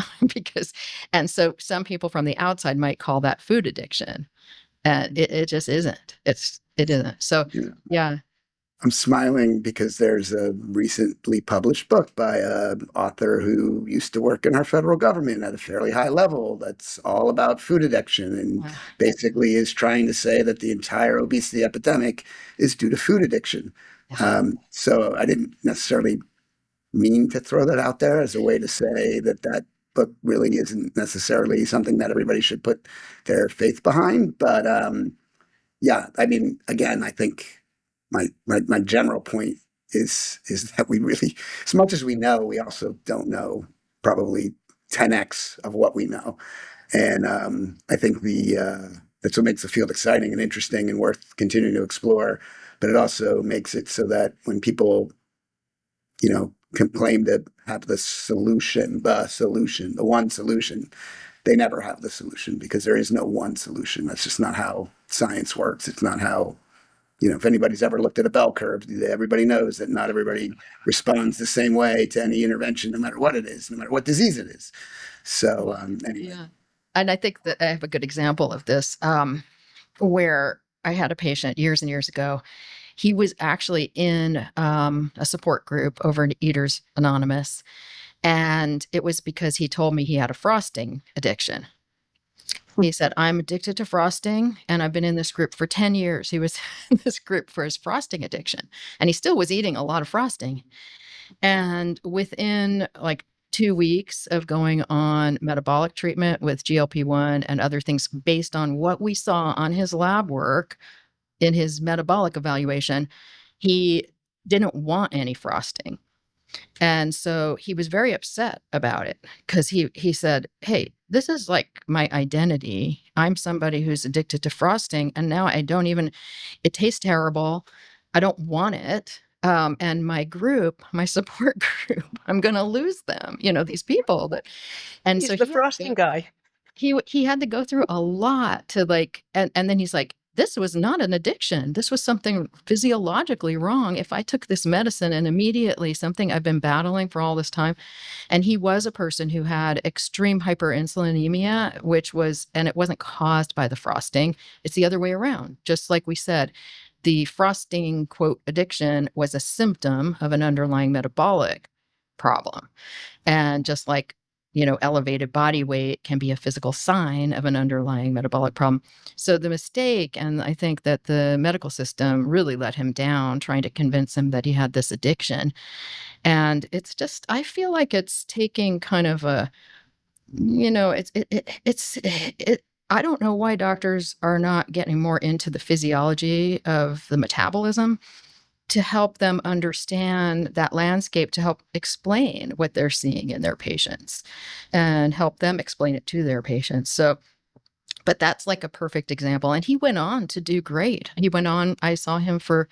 and so some people from the outside might call that food addiction, and it just isn't. It isn't. So yeah. I'm smiling because there's a recently published book by an author who used to work in our federal government at a fairly high level that's all about food addiction, and basically is trying to say that the entire obesity epidemic is due to food addiction. So I didn't necessarily mean to throw that out there as a way to say that book really isn't necessarily something that everybody should put their faith behind. But again, I think my general point is that we really, as much as we know, we also don't know probably 10x of what we know. And I think that's what makes the field exciting and interesting and worth continuing to explore. But it also makes it so that when people, can claim to have the one solution, they never have the solution, because there is no one solution. That's just not how science works. It's not how, if anybody's ever looked at a bell curve, everybody knows that not everybody responds the same way to any intervention, no matter what it is, no matter what disease it is. So anyway. Yeah. And I think that I have a good example of this, where I had a patient years and years ago. He was actually in a support group over at Eaters Anonymous, and it was because he told me he had a frosting addiction. He said, I'm addicted to frosting, and I've been in this group for 10 years. He was in this group for his frosting addiction, and he still was eating a lot of frosting. And within like 2 weeks of going on metabolic treatment with GLP-1 and other things based on what we saw on his lab work in his metabolic evaluation, he didn't want any frosting. And so he was very upset about it, because he said, hey, this is like my identity. I'm somebody who's addicted to frosting, and now it tastes terrible. I don't want it. And my support group, I'm going to lose them, these people and He's so the frosting guy. he had to go through a lot to and then he's like, this was not an addiction. This was something physiologically wrong. If I took this medicine and immediately something I've been battling for all this time. And he was a person who had extreme hyperinsulinemia, and it wasn't caused by the frosting. It's the other way around. Just like we said, the frosting, quote, addiction was a symptom of an underlying metabolic problem. And just like elevated body weight can be a physical sign of an underlying metabolic problem. So the mistake, and I think that the medical system really let him down trying to convince him that he had this addiction. And it's just, I feel like it's taking kind of a, I don't know why doctors are not getting more into the physiology of the metabolism to help them understand that landscape, to help explain what they're seeing in their patients and help them explain it to their patients. So, but that's like a perfect example. And he went on to do great. He went on, I saw him for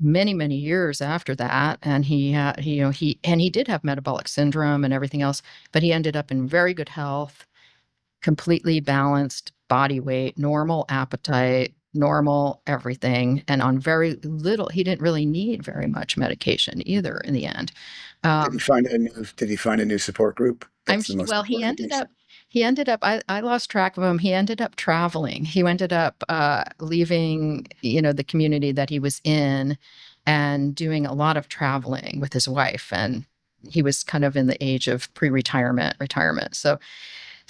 many, many years after that. And he did have metabolic syndrome and everything else, but he ended up in very good health, completely balanced body weight, normal appetite, normal everything, and on very little. He didn't really need very much medication either in the end. Did he find a new support group? That's the most Well, he important ended up, I lost track of him. He ended up traveling. He ended up leaving, the community that he was in and doing a lot of traveling with his wife. And he was kind of in the age of retirement.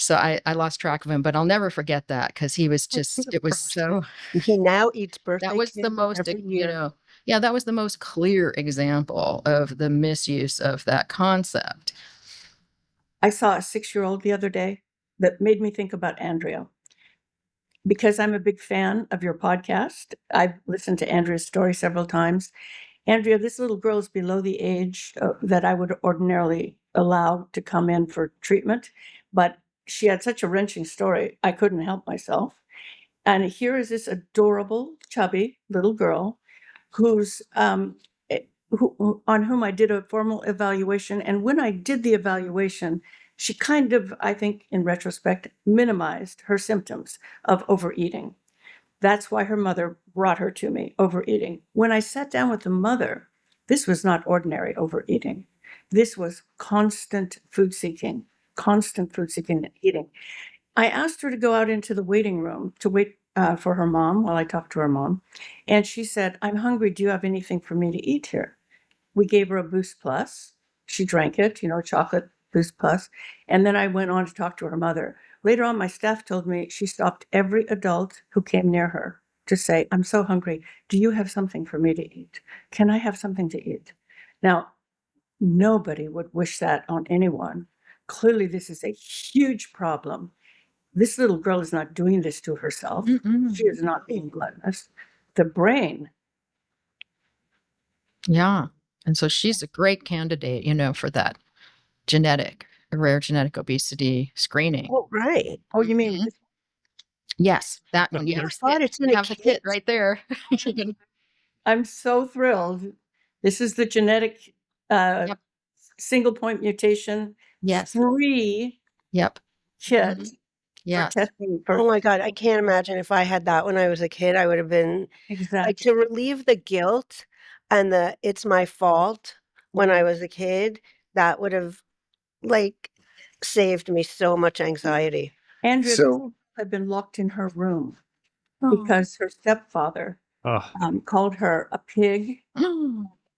So I lost track of him, but I'll never forget that because he was just, it was so, He now eats birthday that was the cake most, every year. yeah, that was the most clear example of the misuse of that concept. I saw a 6-year-old the other day that made me think about Andrea. Because I'm a big fan of your podcast, I've listened to Andrea's story several times. Andrea, this little girl is below the age that I would ordinarily allow to come in for treatment, but she had such a wrenching story, I couldn't help myself. And here is this adorable, chubby little girl who's on whom I did a formal evaluation. And when I did the evaluation, she kind of, I think, in retrospect, minimized her symptoms of overeating. That's why her mother brought her to me, overeating. When I sat down with the mother, this was not ordinary overeating. This was constant food seeking and eating. I asked her to go out into the waiting room to wait for her mom while I talked to her mom. And she said, "I'm hungry. Do you have anything for me to eat here?" We gave her a Boost Plus. She drank it, chocolate Boost Plus. And then I went on to talk to her mother. Later on, my staff told me she stopped every adult who came near her to say, "I'm so hungry. Do you have something for me to eat? Can I have something to eat?" Now, nobody would wish that on anyone. Clearly, this is a huge problem. This little girl is not doing this to herself. Mm-mm. She is not being gluttonous. The brain. Yeah. And so she's a great candidate, for that rare genetic obesity screening. Oh, right. Oh, you mean? Mhm. Yes, that one. I thought it's in You a have the kit. kit right there. I'm so thrilled. This is the genetic Yep. single point mutation Yes. free Yep. kit Mhm. for Yes. testing for Oh my God, I can't imagine if I had that when I was a kid, I would have been like, exactly. to relieve the guilt and the "it's my fault" when I was a kid, that would have, like, saved me so much anxiety. Andrea So had been locked in her room Oh. because her stepfather Oh, called her a pig,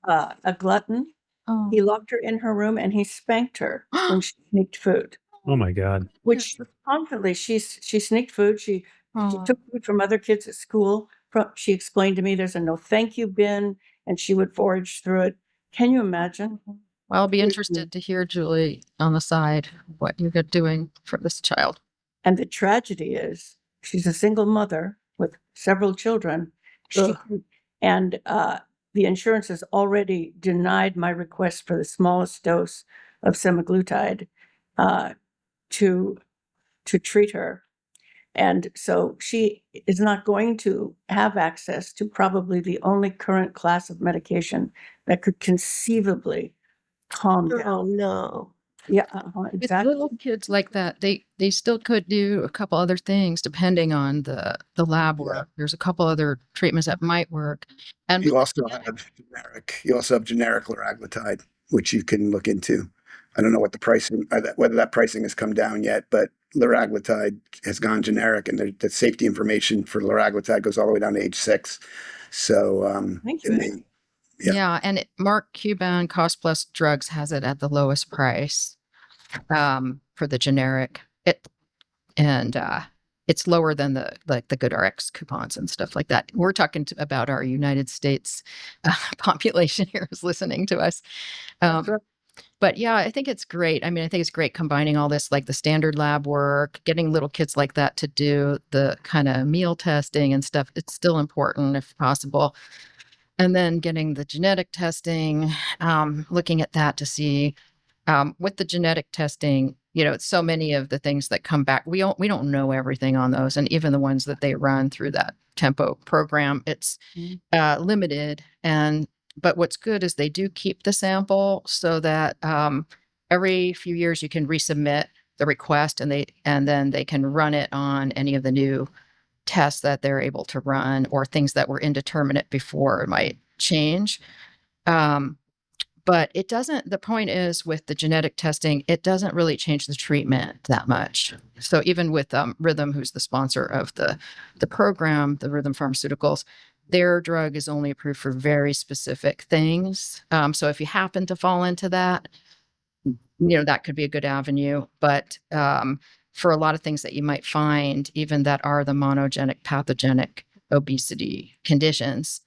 a glutton. Oh. He locked her in her room and he spanked her when she sneaked food. oh my God. Which constantly she sneaked food. She Oh. took food from other kids at school. She explained to me there's a no thank you bin, and she would forage through it. Can you imagine? Well, I'll be interested to hear, Julie, on the side, what you're doing for this child. And the tragedy is she's a single mother with several children. And the insurance has already denied my request for the smallest dose of semaglutide to treat her. And so she is not going to have access to probably the only current class of medication that could conceivably calm down. Oh, no. Yeah, With exactly. little kids like that, they still could do a couple other things depending on the lab work. There's a couple other treatments that might work. And you also have generic liraglutide, which you can look into. I don't know what the pricing, whether that pricing has come down yet, but liraglutide has gone generic, and the safety information for liraglutide goes all the way down to age 6. So Thank you. yeah, and Mark Cuban Cost Plus Drugs has it at the lowest price for the generic. It's lower than the GoodRx coupons and stuff like that. We're talking about our United States population here who's listening to us. Sure. But yeah, I think it's great. I mean, I think it's great combining all this, like the standard lab work, getting little kids like that to do the kind of meal testing and stuff. It's still important if possible. And then getting the genetic testing, looking at that to see with the genetic testing, it's so many of the things that come back. We don't know everything on those, and even the ones that they run through that Tempo program, it's limited. But what's good is they do keep the sample so that every few years you can resubmit the request, and then they can run it on any of the new tests that they're able to run, or things that were indeterminate before might change. But it doesn't, the point is with the genetic testing, it doesn't really change the treatment that much. So even with Rhythm, who's the sponsor of the program, the Rhythm Pharmaceuticals, their drug is only approved for very specific things. So if you happen to fall into that, that could be a good avenue. But for a lot of things that you might find, even that are the monogenic, pathogenic obesity conditions,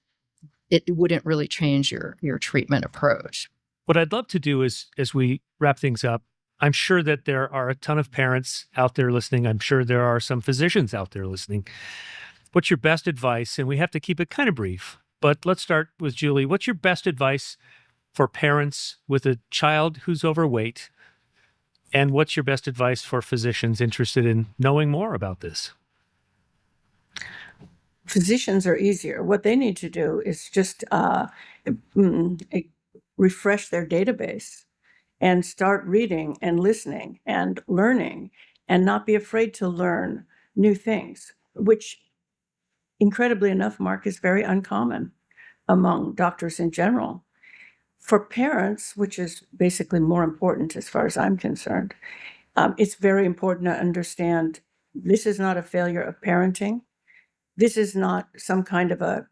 it wouldn't really change your treatment approach. What I'd love to do is, as we wrap things up, I'm sure that there are a ton of parents out there listening. I'm sure there are some physicians out there listening. What's your best advice? And we have to keep it kind of brief, but let's start with Julie. What's your best advice for parents with a child who's overweight? And what's your best advice for physicians interested in knowing more about this? Physicians are easier. What they need to do is just refresh their database and start reading and listening and learning, and not be afraid to learn new things, which incredibly enough, Mark, is very uncommon among doctors in general. For parents, which is basically more important as far as I'm concerned, it's very important to understand this is not a failure of parenting. This is not some kind of a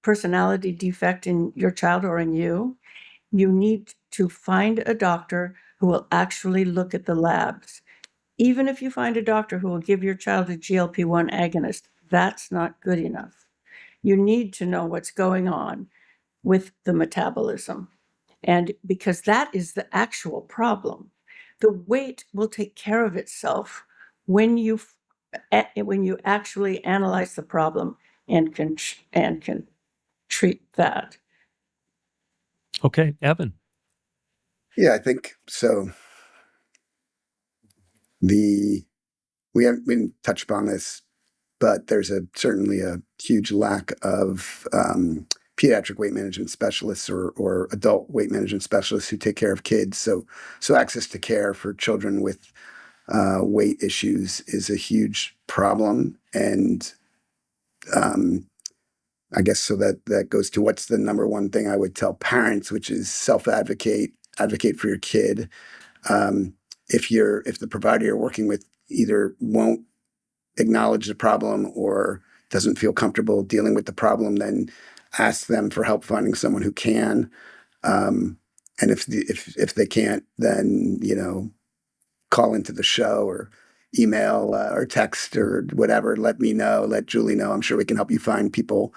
personality defect in your child or in you. You need to find a doctor who will actually look at the labs. Even if you find a doctor who will give your child a GLP-1 agonist, that's not good enough. You need to know what's going on with the metabolism, and because that is the actual problem. The weight will take care of itself when you actually analyze the problem and can treat that. Okay, Evan. Yeah, I think so. We haven't touched upon this, but there's certainly a huge lack of pediatric weight management specialists or adult weight management specialists who take care of kids. So access to care for children with weight issues is a huge problem. And I guess so that goes to what's the number one thing I would tell parents, which is advocate for your kid. If the provider you're working with either won't acknowledge the problem or doesn't feel comfortable dealing with the problem, then ask them for help finding someone who can. And if they can't, then call into the show or email or text or whatever. Let me know. Let Julie know. I'm sure we can help you find people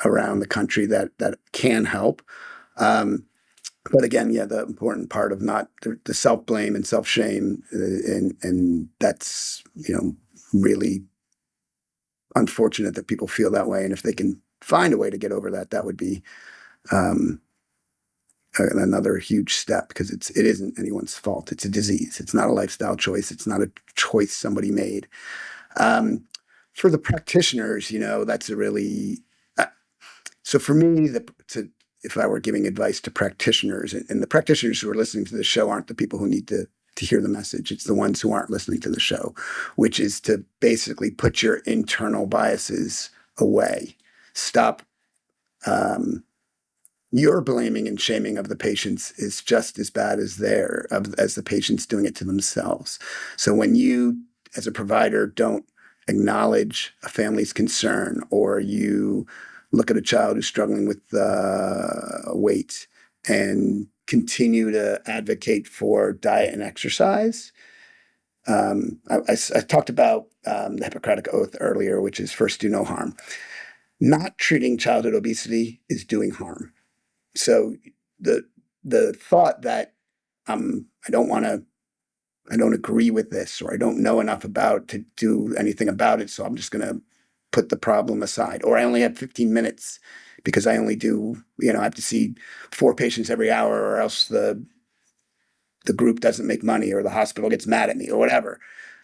around the country that can help. But again, the important part of not the self-blame and self-shame, and that's, really unfortunate that people feel that way. And if they can find a way to get over that, that would be another huge step, because it isn't anyone's fault. It's a disease. It's not a lifestyle choice. It's not a choice somebody made. For the practitioners, that's a really, so for me, if I were giving advice to practitioners, and the practitioners who are listening to the show aren't the people who need to hear the message. It's the ones who aren't listening to the show, which is to basically put your internal biases away. Stop. Your blaming and shaming of the patients is just as bad as the patients doing it to themselves. So when you, as a provider, don't acknowledge a family's concern, or you look at a child who's struggling with weight and continue to advocate for diet and exercise. I talked about the Hippocratic Oath earlier, which is first do no harm. Not treating childhood obesity is doing harm. So the thought that I don't agree with this, or I don't know enough about to do anything about it, so I'm just going to put the problem aside. Or I only have 15 minutes because I only do, I have to see 4 patients every hour, or else the group doesn't make money, or the hospital gets mad at me, or whatever.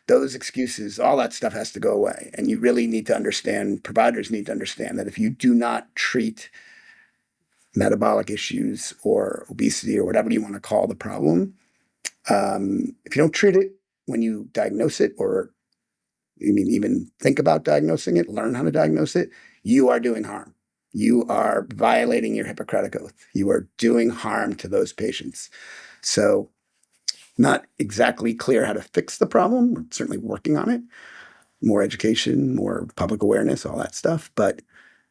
Those excuses, all that stuff has to go away. And you really need to understand, providers need to understand that if you do not treat metabolic issues or obesity or whatever you want to call the problem, if you don't treat it when you diagnose it, or even think about diagnosing it, learn how to diagnose it, you are doing harm. You are violating your Hippocratic Oath. You are doing harm to those patients. So, not exactly clear how to fix the problem. We're certainly working on it. More education, more public awareness, all that stuff. But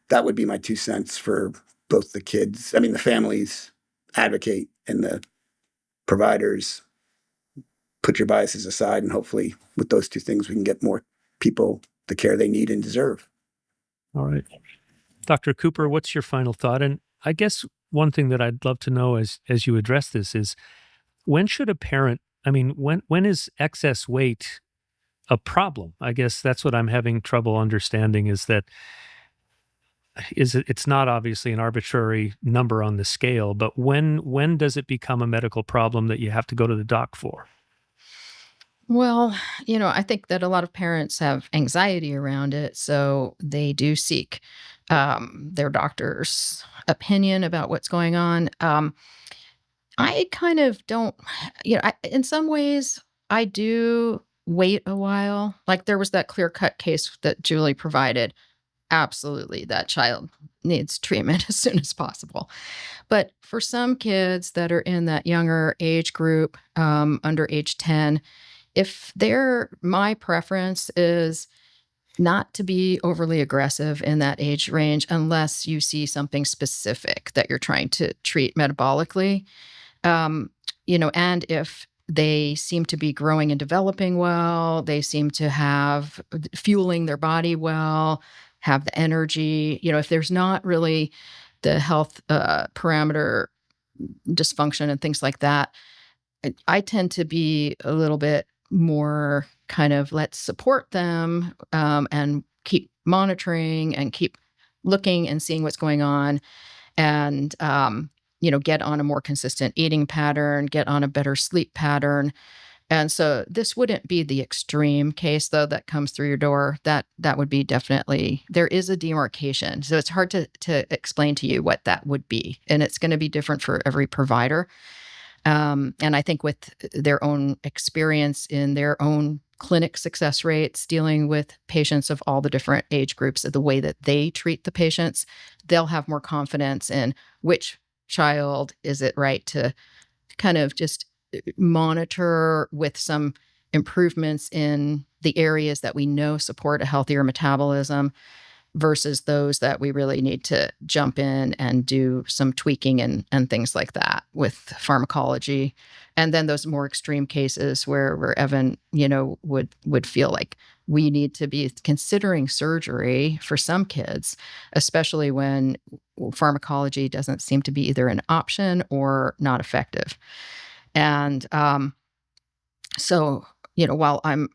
that would be my 2 cents for both the families advocate, and the providers put your biases aside. And hopefully with those 2 things, we can get more people the care they need and deserve. All right. Dr. Cooper, what's your final thought? And I guess one thing that I'd love to know as you address this is, when should a parent, when is excess weight a problem? I guess that's what I'm having trouble understanding, is that it's not obviously an arbitrary number on the scale, but when does it become a medical problem that you have to go to the doc for? Well, I think that a lot of parents have anxiety around it, so they do seek their doctor's opinion about what's going on. I kind of don't, in some ways, I do wait a while. Like, there was that clear-cut case that Julie provided. Absolutely, that child needs treatment as soon as possible. But for some kids that are in that younger age group, under age 10, my preference is not to be overly aggressive in that age range unless you see something specific that you're trying to treat metabolically. And if they seem to be growing and developing well, they seem to have fueling their body well, have the energy, if there's not really the health parameter dysfunction and things like that, I tend to be a little bit more kind of, let's support them, and keep monitoring and keep looking and seeing what's going on, and get on a more consistent eating pattern, get on a better sleep pattern. And so this wouldn't be the extreme case, though, that comes through your door. That would be definitely, there is a demarcation. So it's hard to explain to you what that would be. And it's going to be different for every provider. And I think with their own experience in their own clinic success rates, dealing with patients of all the different age groups, the way that they treat the patients, they'll have more confidence in which child is it right to kind of just monitor with some improvements in the areas that we know support a healthier metabolism, versus those that we really need to jump in and do some tweaking and things like that with pharmacology. And then those more extreme cases where Evan, would feel like we need to be considering surgery for some kids, especially when pharmacology doesn't seem to be either an option or not effective. And so, while I'm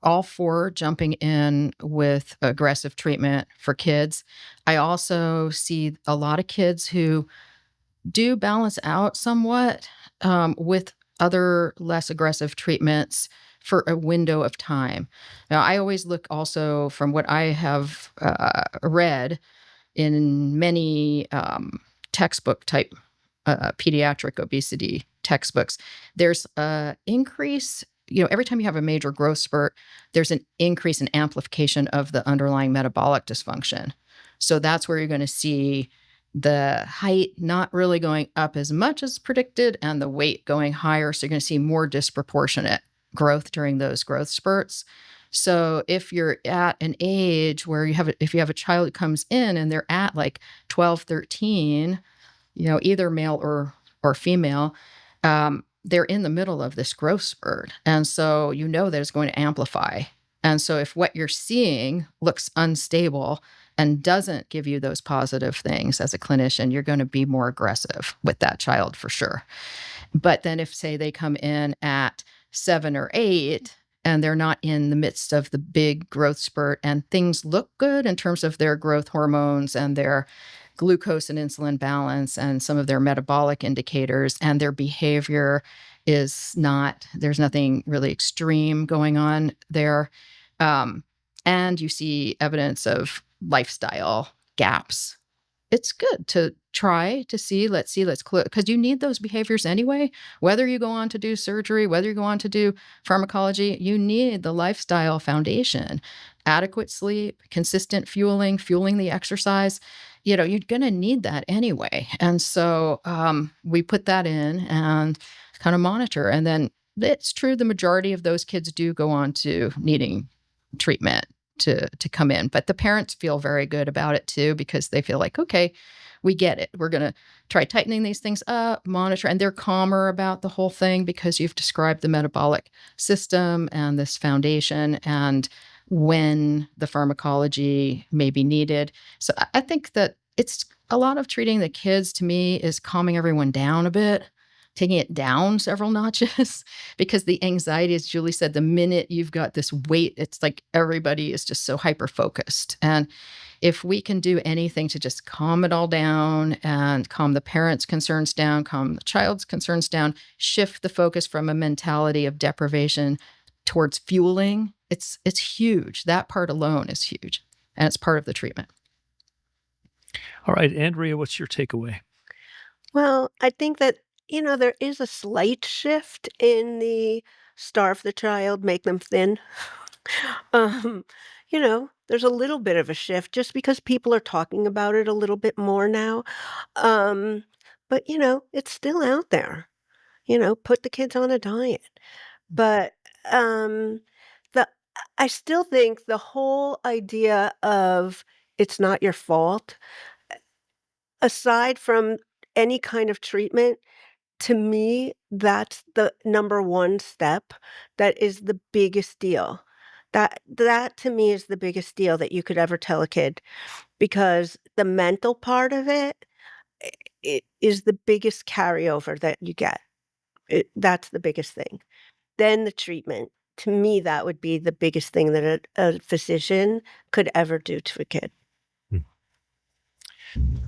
all for jumping in with aggressive treatment for kids, I also see a lot of kids who do balance out somewhat with other less aggressive treatments for a window of time. Now, I always look also from what I have read in many textbook type pediatric obesity textbooks, there's an increase. Every time you have a major growth spurt, there's an increase in amplification of the underlying metabolic dysfunction. So that's where you're going to see the height not really going up as much as predicted and the weight going higher. So you're going to see more disproportionate growth during those growth spurts. So if you're at an age where if you have a child who comes in and they're at like 12, 13, either male or or female, they're in the middle of this growth spurt. And so you know that it's going to amplify. And so if what you're seeing looks unstable and doesn't give you those positive things as a clinician, you're going to be more aggressive with that child for sure. But then if, say, they come in at 7 or 8 and they're not in the midst of the big growth spurt and things look good in terms of their growth hormones and their glucose and insulin balance and some of their metabolic indicators, and their behavior is not, there's nothing really extreme going on there. And you see evidence of lifestyle gaps. It's good to try to see, let's because you need those behaviors anyway. Whether you go on to do surgery, whether you go on to do pharmacology, you need the lifestyle foundation, adequate sleep, consistent fueling the exercise. You're going to need that anyway. And so we put that in and kind of monitor. And then it's true, the majority of those kids do go on to needing treatment to come in. But the parents feel very good about it too, because they feel like, okay, we get it. We're going to try tightening these things up, monitor, and they're calmer about the whole thing because you've described the metabolic system and this foundation and when the pharmacology may be needed. So I think that it's a lot of treating the kids, to me, is calming everyone down a bit, taking it down several notches, because the anxiety, as Julie said, the minute you've got this weight, it's like everybody is just so hyper-focused. And if we can do anything to just calm it all down and calm the parents' concerns down, calm the child's concerns down, shift the focus from a mentality of deprivation towards fueling, it's huge. That part alone is huge, and it's part of the treatment. All right, Andrea, what's your takeaway? Well, I think that, there is a slight shift in the starve the child, make them thin. Um, there's a little bit of a shift just because people are talking about it a little bit more now. But, it's still out there. Put the kids on a diet. But the I still think the whole idea of it's not your fault, aside from any kind of treatment, to me, that's the number one step. That is the biggest deal. That to me is the biggest deal that you could ever tell a kid, because the mental part of it is the biggest carryover that you get. That's the biggest thing. Then the treatment. To me, that would be the biggest thing that a physician could ever do to a kid.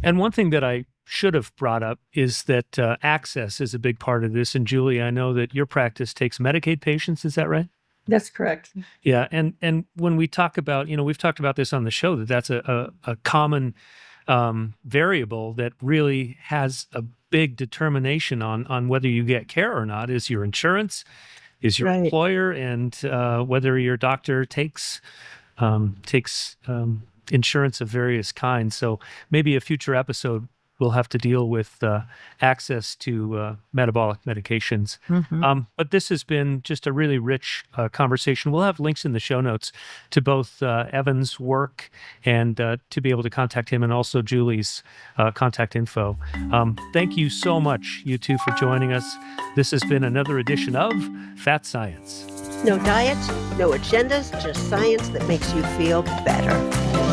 And one thing that I should have brought up is that access is a big part of this. And Julie, I know that your practice takes Medicaid patients. Is that right? That's correct. Yeah. And when we talk about, we've talked about this on the show, that's a common variable that really has a big determination on whether you get care or not, is your insurance, is your Right. employer, and whether your doctor takes insurance of various kinds. So maybe a future episode we'll have to deal with access to metabolic medications. But this has been just a really rich conversation. We'll have links in the show notes to both Evan's work and to be able to contact him, and also Julie's contact info. Thank you so much, you two, for joining us. This has been another edition of Fat Science. No diets, no agendas, just science that makes you feel better.